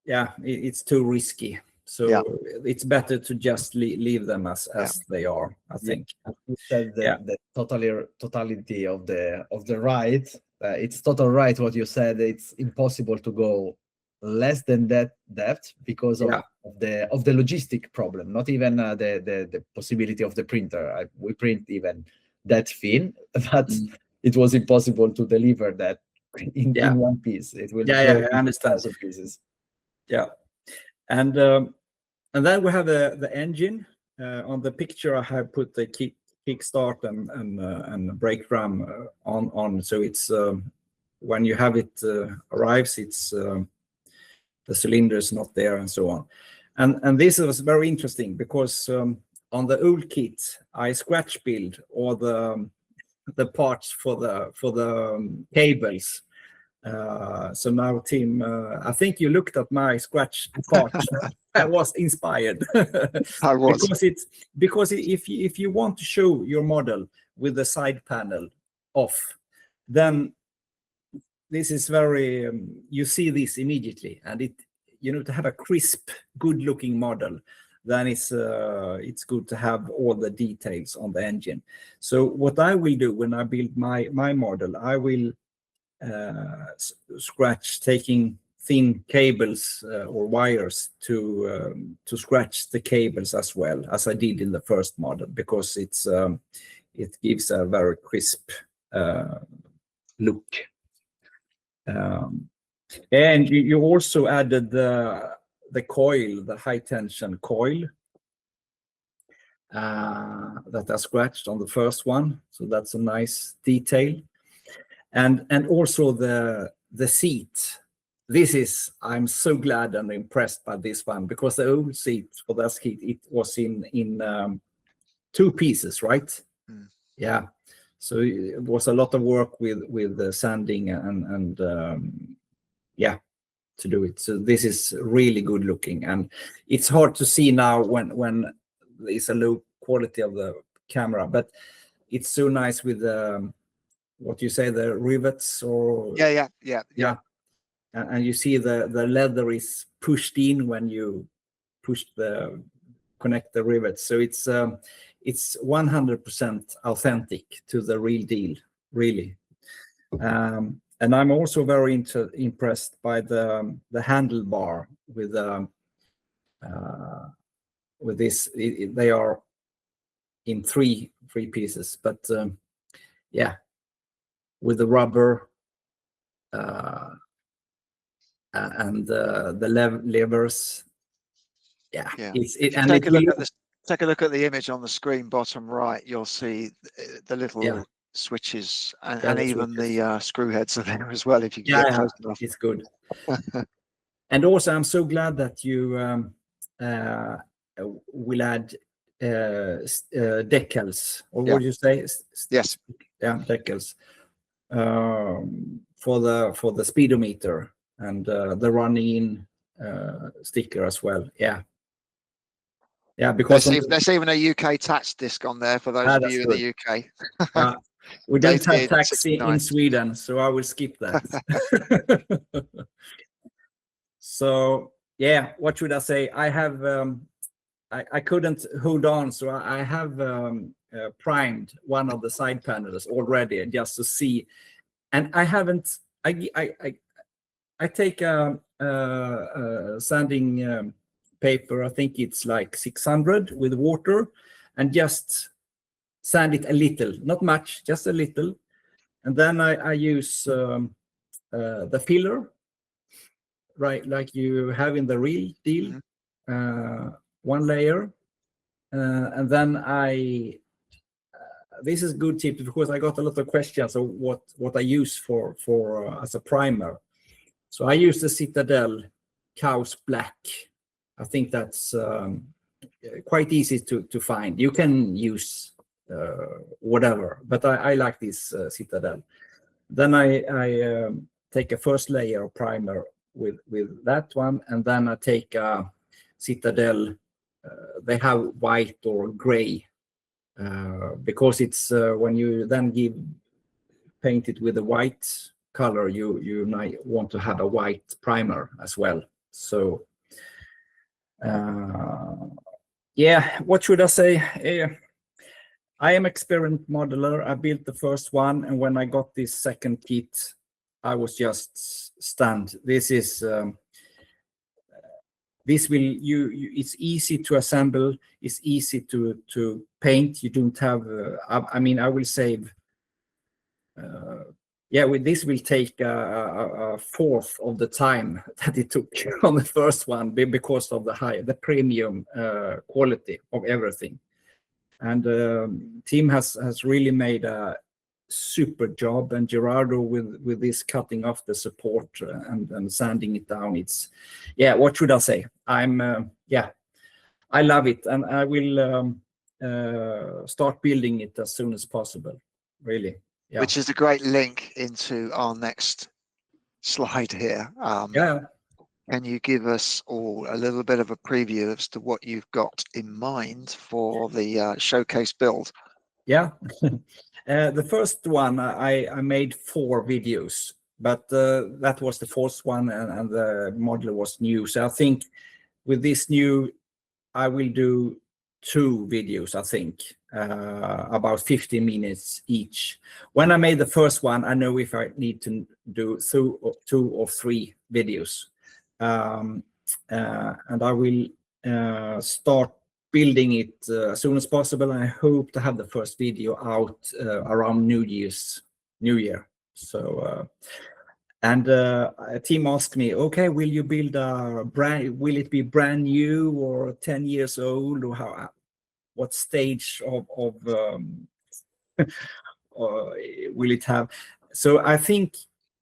it's too risky. So it's better to just leave them as they are, I think. You said the totality of the ride. It's total right what you said. It's impossible to go less than that depth because of the logistic problem. Not even the possibility of the printer. We print even that thin, but it was impossible to deliver that in one piece. It will I understand. Pieces. Yeah, and then we have the engine. On the picture, I have put the kickstart and brake drum on. So it's when you have it arrives, it's the cylinder is not there and so on. And this was very interesting because on the old kit, I scratch build all the parts for the cables. So now, Tim, I think you looked at my scratch part. I was inspired. I was because if you want to show your model with the side panel off, then this is very you see this immediately, and it, you know, to have a crisp, good looking model, then it's good to have all the details on the engine. So what I will do when I build my model, I will scratch, taking thin cables or wires to scratch the cables as well as I did in the first model, because it's it gives a very crisp look. And you also added the coil, the high tension coil that I scratched on the first one, so that's a nice detail. And also the seat. This is, I'm so glad and impressed by this one, because the old seat for that seat, it was in 2 pieces, right? Yeah. So it was a lot of work with the sanding and yeah, to do it. So this is really good looking, and it's hard to see now when it's a low quality of the camera, but it's so nice with what you say, the rivets, or Yeah. And you see the leather is pushed in when you connect the rivets. So it's 100% authentic to the real deal, really. And I'm also very impressed by the handlebar with this. They are in three pieces, but yeah, with the rubber and the levers. Yeah. Take a look at the image on the screen, bottom right. You'll see the little switches and even the screw heads are there as well, if you can get close enough. It's good. And also, I'm so glad that you will add decals, or what do you say? Yes. Yeah, decals for the speedometer and the running sticker as well. Yeah. Yeah, because there's even a UK tax disc on there for those of you in the UK. We don't have tax in Sweden, so I will skip that. So yeah, what should I say? I have I couldn't hold on, so I have primed one of the side panels already just to see, and I haven't. I take a sanding paper, I think it's like 600 with water, and just sand it a little, not much, just a little. And then I use the filler, right, like you have in the real deal, one layer. And then this is good tip, because I got a lot of questions of what I use for as a primer. So I use the Citadel Chaos Black. I think that's quite easy to find. You can use whatever, but I like this Citadel. Then I take a first layer of primer with that one, and then I take a Citadel. They have white or gray, because it's when you then paint it with a white color, you might want to have a white primer as well. So yeah, what should I say? I am experiment modeler. I built the first one, and when I got this second kit, I was just stunned. This is it's easy to assemble. It's easy to paint. You don't have. I mean, I will save. Yeah, with this will take a fourth of the time that it took on the first one, because of the premium quality of everything. And team has really made a super job, and Gerardo with this cutting off the support and sanding it down. It's, yeah, what should I say? I'm yeah, I love it, and I will start building it as soon as possible, really. Yeah. Which is a great link into our next slide here. Can you give us all a little bit of a preview as to what you've got in mind for the showcase build? Yeah. The first one, I made 4 videos but that was the first one, and the model was new. So I think with this new, I will do 2 videos, I think, about 15 minutes each. When I made the first one, I know if I need to do 2 or 3 videos. And I will start building it as soon as possible. And I hope to have the first video out around New Year. So, and a team asked me, okay, will you build will it be brand new or 10 years old, or what stage of will it have? So I think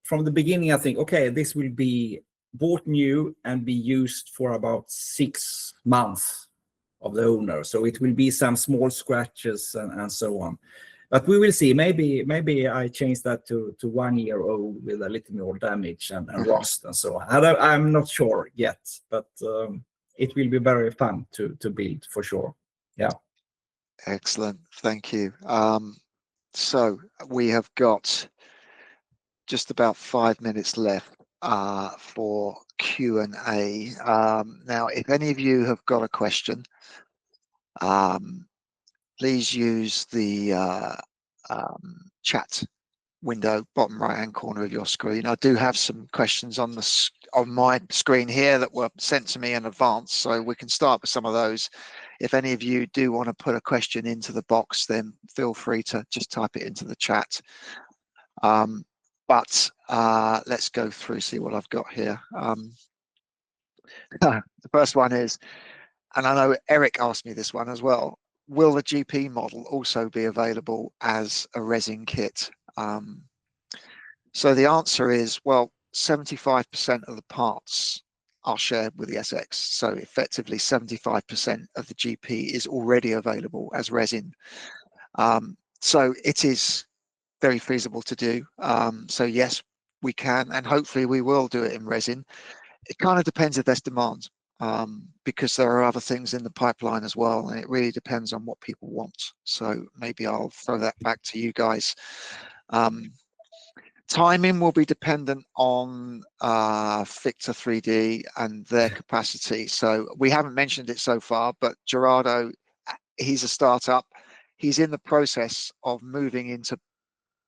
from the beginning, I think, okay, this will be bought new and be used for about 6 months of the owner. So it will be some small scratches and so on. But we will see. Maybe I change that to 1 year old with a little more damage and rust and so on. I'm not sure yet, but it will be very fun to build for sure. Yeah. Excellent. Thank you. So we have got just about 5 minutes left for Q&A. Now, if any of you have got a question, please use the chat window, bottom right hand corner of your screen. I do have some questions on my screen here that were sent to me in advance, so we can start with some of those. If any of you do want to put a question into the box, then feel free to just type it into the chat. But let's go through, see what I've got here. The first one is, and I know Eric asked me this one as well, will the GP model also be available as a resin kit? So the answer is, well, 75% of the parts are shared with the SX. So effectively 75% of the GP is already available as resin. So it is very feasible to do. So yes, we can, and hopefully we will do it in resin. It kind of depends if there's demand, because there are other things in the pipeline as well, and it really depends on what people want. So maybe I'll throw that back to you guys. Timing will be dependent on Ficta 3D and their capacity. So we haven't mentioned it so far, but Gerardo, he's a startup. He's in the process of moving into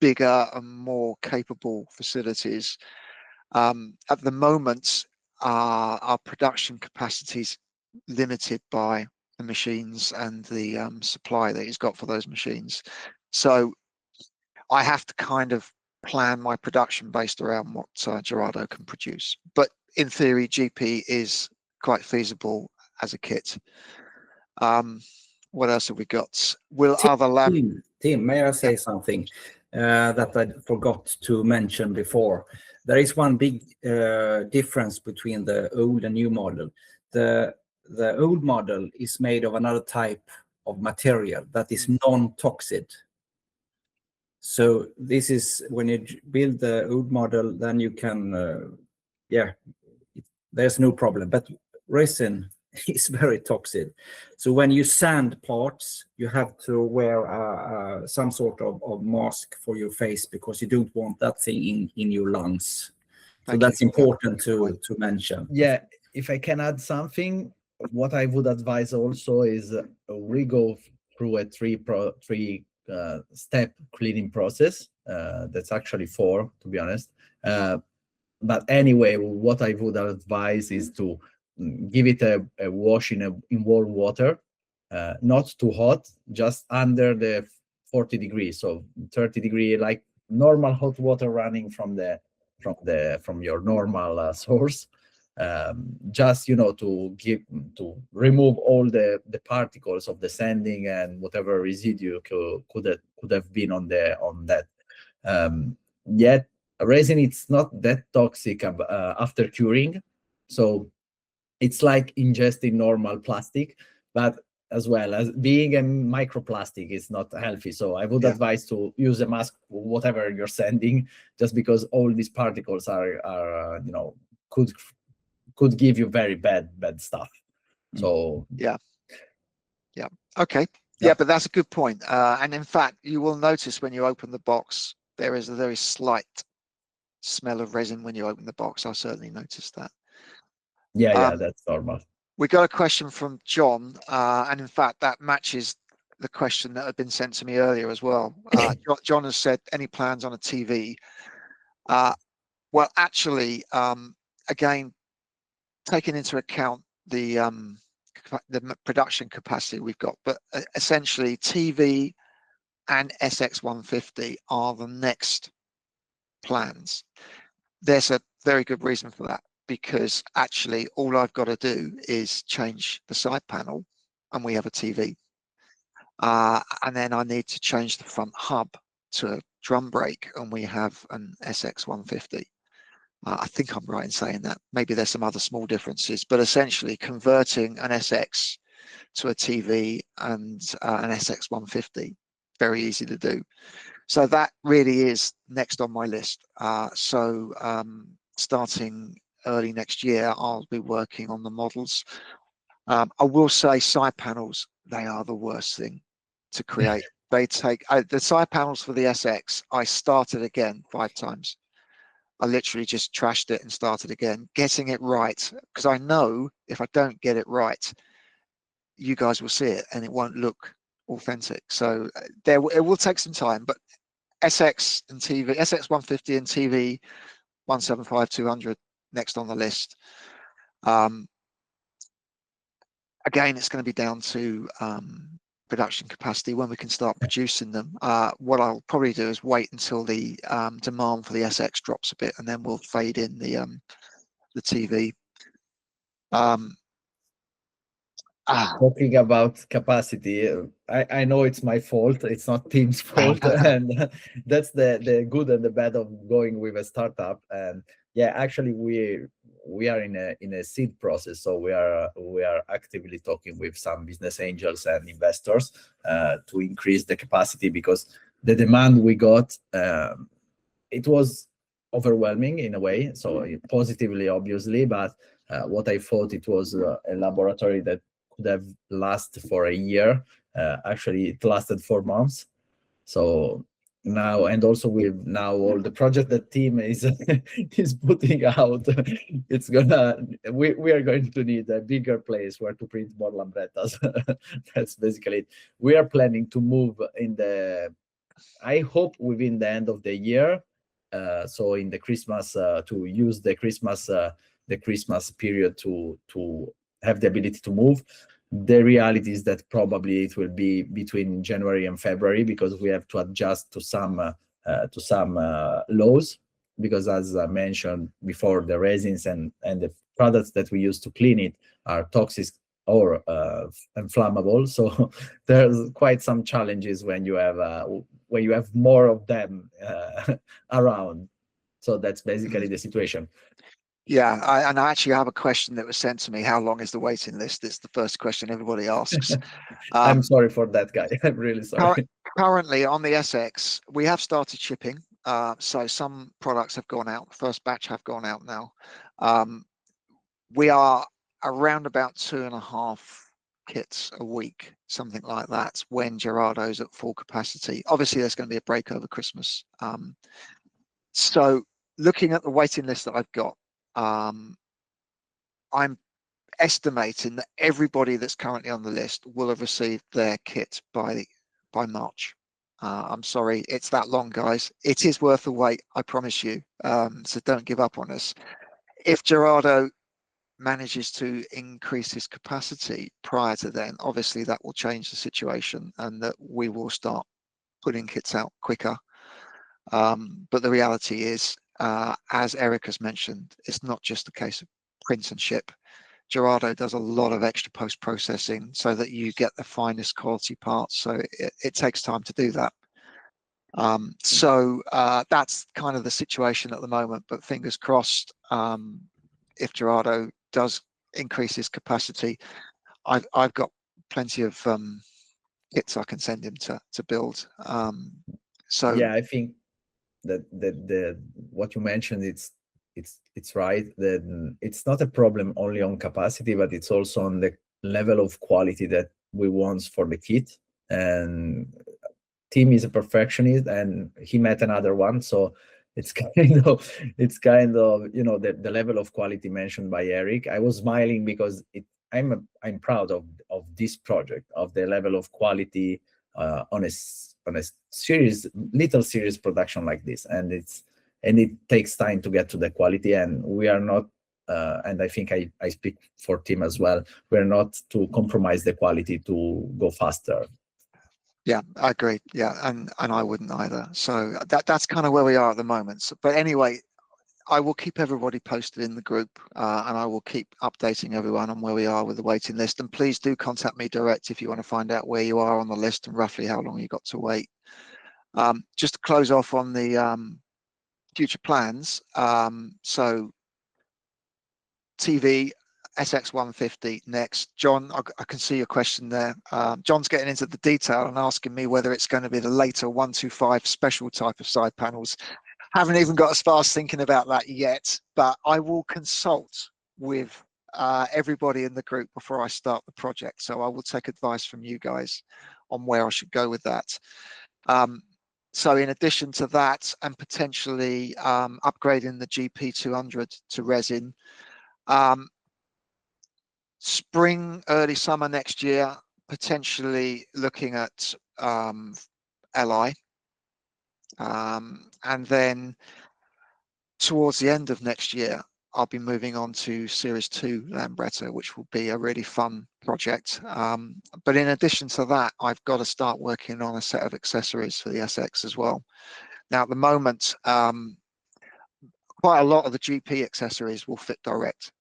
bigger and more capable facilities. At the moment, our production capacity is limited by the machines and the supply that he's got for those machines. So I have to kind of plan my production based around what Gerardo can produce. But in theory, GP is quite feasible as a kit. What else have we got? Will other lab... Tim, may I say something that I forgot to mention before? There is one big difference between the old and new model. The old model is made of another type of material that is non-toxic. So this is when you build the old model, then you can, there's no problem. But resin is very toxic. So when you sand parts, you have to wear some sort of mask for your face, because you don't want that thing in your lungs. So that's important to mention. Yeah, if I can add something, what I would advise also is we go through a three step cleaning process. That's actually 4, to be honest. But anyway, what I would advise is to give it a wash in warm water, not too hot, just under the 40 degrees, so 30 degree, like normal hot water running from your normal source. Just to remove all the particles of the sanding and whatever residue could have been on that. Yet resin, it's not that toxic after curing, so it's like ingesting normal plastic, but as well as being a microplastic is not healthy. So I would advise to use a mask, whatever you're sending, just because all these particles are could give you very bad stuff. So Okay. Yeah, but that's a good point. And in fact, you will notice when you open the box, there is a very slight smell of resin when you open the box. I certainly noticed that. Yeah, that's normal. We got a question from John, and in fact, that matches the question that had been sent to me earlier as well. John has said, any plans on a TV? Well, actually, again, taking into account the production capacity we've got, but essentially TV and SX150 are the next plans. There's a very good reason for that, because actually all I've got to do is change the side panel and we have a TV. And then I need to change the front hub to a drum brake and we have an SX150. I think I'm right in saying that. Maybe there's some other small differences, but essentially converting an SX to a TV and an SX150, very easy to do. So that really is next on my list. Starting early next year, I'll be working on the models. I will say side panels, they are the worst thing to create. They take the side panels for the SX. I started again 5 times. I literally just trashed it and started again, getting it right, because I know if I don't get it right, you guys will see it and it won't look authentic. So it will take some time, but SX and TV, SX150 and TV 175-200 next on the list. Again, it's going to be down to production capacity when we can start producing them. What I'll probably do is wait until the demand for the SX drops a bit, and then we'll fade in the TV. Talking about capacity, I know it's my fault. It's not team's fault, and that's the good and the bad of going with a startup. And yeah, actually, we are in a seed process, so we are actively talking with some business angels and investors to increase the capacity, because the demand we got, it was overwhelming in a way, so positively obviously, but what I thought it was a laboratory that could have lasted for a year, actually it lasted 4 months. So now, and also with now all the project that team is is putting out, it's gonna we are going to need a bigger place where to print more Lambrettas. That's basically it. We are planning to move in the, I hope within the end of the year, so in the Christmas, to use the Christmas period to have the ability to move. The reality is that probably it will be between January and February, because we have to adjust to some laws, because as I mentioned before, the resins and the products that we use to clean it are toxic or inflammable. So there's quite some challenges when you have more of them around. So that's basically the situation. Yeah, I actually have a question that was sent to me. How long is the waiting list? It's the first question everybody asks. I'm sorry for that, guy. I'm really sorry. Currently on the SX, we have started shipping. So some products have gone out. The first batch have gone out now. We are around about 2.5 kits a week, something like that, when Gerardo's at full capacity. Obviously, there's going to be a break over Christmas. So looking at the waiting list that I've got, I'm estimating that everybody that's currently on the list will have received their kit by March. I'm sorry, it's that long, guys. It is worth the wait, I promise you. So don't give up on us. If Gerardo manages to increase his capacity prior to then, obviously that will change the situation and that we will start putting kits out quicker. But the reality is, as Eric has mentioned, it's not just a case of print and ship. Gerardo does a lot of extra post-processing so that you get the finest quality parts. So it takes time to do that. So that's kind of the situation at the moment, but fingers crossed, if Gerardo does increase his capacity, I've got plenty of kits I can send him to build. So yeah, I think that the what you mentioned, it's right, that it's not a problem only on capacity, but it's also on the level of quality that we want for the kit. And Tim is a perfectionist and he met another one, so it's kind of the level of quality mentioned by Eric. I was smiling because I'm proud of this project, of the level of quality on a little series production like this, and it takes time to get to the quality, and we are not and I think I speak for Tim as well, we're not to compromise the quality to go faster. Yeah, I agree. Yeah, and I wouldn't either. So that's kind of where we are at the moment. So, but anyway, I will keep everybody posted in the group, and I will keep updating everyone on where we are with the waiting list. And please do contact me direct if you want to find out where you are on the list and roughly how long you got to wait. Just to close off on the future plans. So TV SX150 next. John, I can see your question there. John's getting into the detail and asking me whether it's going to be the later 125 special type of side panels. Haven't even got as far as thinking about that yet, but I will consult with everybody in the group before I start the project. So I will take advice from you guys on where I should go with that. So in addition to that, and potentially upgrading the GP200 to resin, spring, early summer next year, potentially looking at LI. And then towards the end of next year, I'll be moving on to Series 2 Lambretta, which will be a really fun project. But in addition to that, I've got to start working on a set of accessories for the SX as well. Now, at the moment, quite a lot of the GP accessories will fit direct.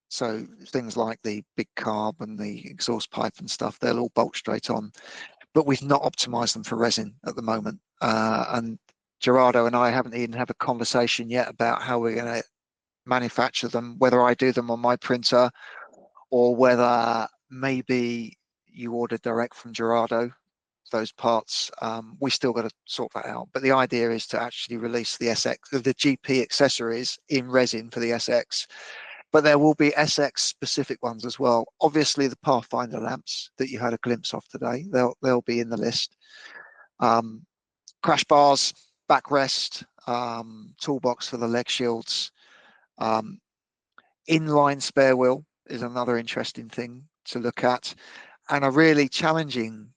So things like the big carb and the exhaust pipe and stuff, they'll all bolt straight on. But we've not optimized them for resin at the moment. And Gerardo and I haven't even had a conversation yet about how we're going to manufacture them, whether I do them on my printer or whether maybe you order direct from Gerardo, those parts. We still got to sort that out. But the idea is to actually release the GP accessories in resin for the SX. But there will be SX specific ones as well. Obviously, the Pathfinder lamps that you had a glimpse of today, they'll be in the list. Crash bars, backrest, toolbox for the leg shields. Inline spare wheel is another interesting thing to look at. And a really challenging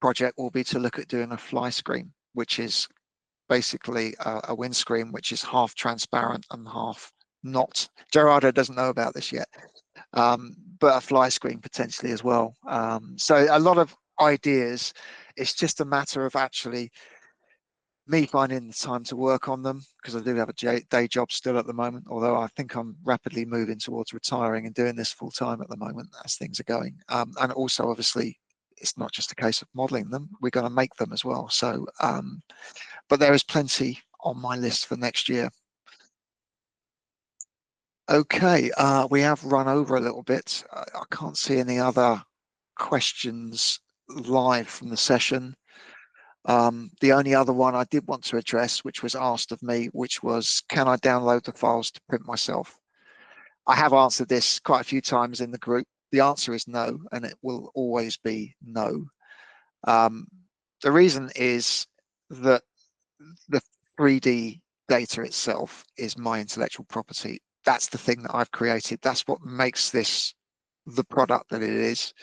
project will be to look at doing a fly screen, which is basically a windscreen which is half transparent and half not. Gerardo doesn't know about this yet, but a fly screen potentially as well. So a lot of ideas. It's just a matter of actually me finding the time to work on them, because I do have a day job still at the moment, although I think I'm rapidly moving towards retiring and doing this full time at the moment as things are going. And also, obviously, it's not just a case of modeling them, we're going to make them as well. So, but there is plenty on my list for next year. Okay, we have run over a little bit. I can't see any other questions live from the session. The only other one I did want to address, which was asked of me, which was, can I download the files to print myself? I have answered this quite a few times in the group. The answer is no, and it will always be no. The reason is that the 3D data itself is my intellectual property. That's the thing that I've created. That's what makes this the product that it is.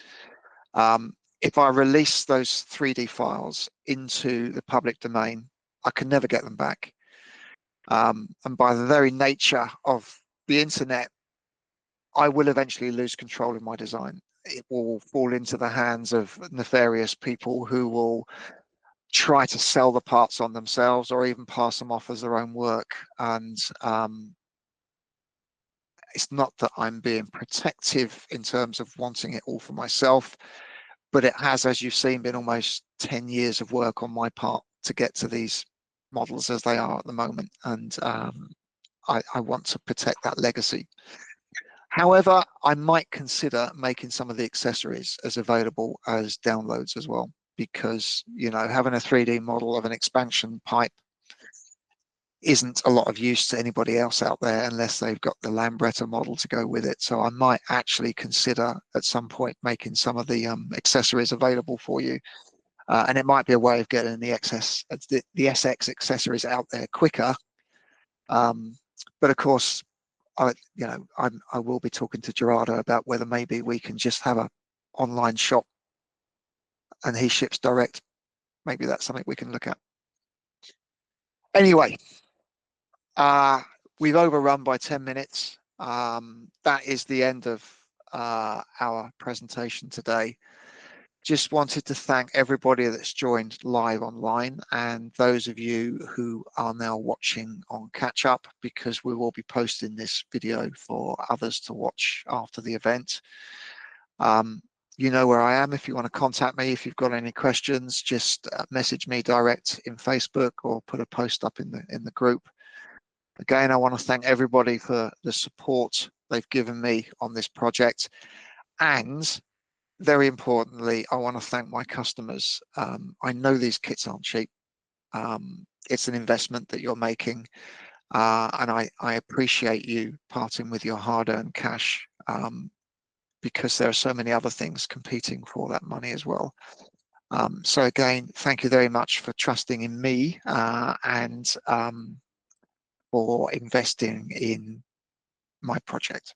If I release those 3D files into the public domain, I can never get them back. And by the very nature of the internet, I will eventually lose control of my design. It will fall into the hands of nefarious people who will try to sell the parts on themselves or even pass them off as their own work. And it's not that I'm being protective in terms of wanting it all for myself, but it has, as you've seen, been almost 10 years of work on my part to get to these models as they are at the moment. And I want to protect that legacy. However, I might consider making some of the accessories as available as downloads as well, because, you know, having a 3D model of an expansion pipe isn't a lot of use to anybody else out there unless they've got the Lambretta model to go with it. So I might actually consider at some point making some of the accessories available for you. and it might be a way of getting the SX accessories out there quicker. But of course, I will be talking to Gerardo about whether maybe we can just have an online shop and he ships direct. Maybe that's something we can look at. Anyway, we've overrun by 10 minutes. That is the end of our presentation today. Just wanted to thank everybody that's joined live online and those of you who are now watching on catch up, because we will be posting this video for others to watch after the event. You know where I am if you want to contact me. If you've got any questions, just message me direct in Facebook or put a post up in the group. Again, I want to thank everybody for the support they've given me on this project, and very importantly, I want to thank my customers. I know these kits aren't cheap. It's an investment that you're making, and I appreciate you parting with your hard-earned cash, because there are so many other things competing for that money as well. So again, thank you very much for trusting in me and for investing in my project.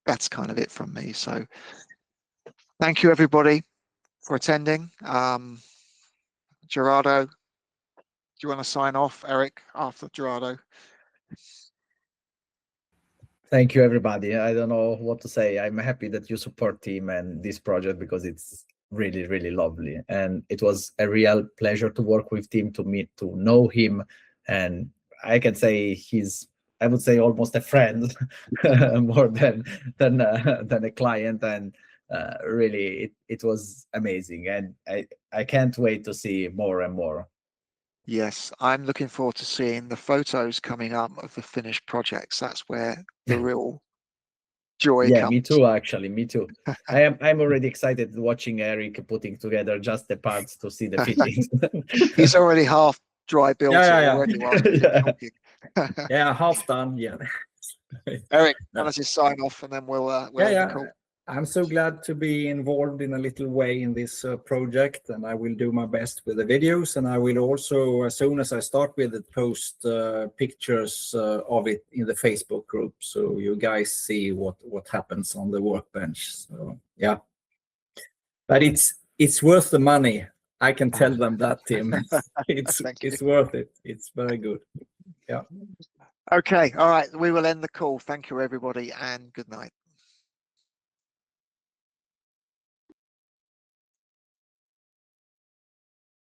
That's kind of it from me. So thank you everybody for attending. Gerardo, do you want to sign off? Eric, after Gerardo. Thank you, everybody. I don't know what to say. I'm happy that you support Tim and this project, because it's really, really lovely. And it was a real pleasure to work with Tim, to know him. And I can say I would say almost a friend more than a client. And really, it was amazing. And I can't wait to see more and more. Yes, I'm looking forward to seeing the photos coming up of the finished projects. That's where the real joy comes. Me too, actually, me too. I'm already excited watching Eric putting together just the parts to see the fittings. He's already half dry built already. Yeah, half done. Yeah. Eric, why don't you sign off and then we'll end the call. I'm so glad to be involved in a little way in this project, and I will do my best with the videos. And I will also, as soon as I start with it, post pictures of it in the Facebook group, so you guys see what happens on the workbench. So yeah, but it's worth the money. I can tell them that, Tim. It's worth it. It's very good. Yeah. Okay. All right. We will end the call. Thank you, everybody, and good night.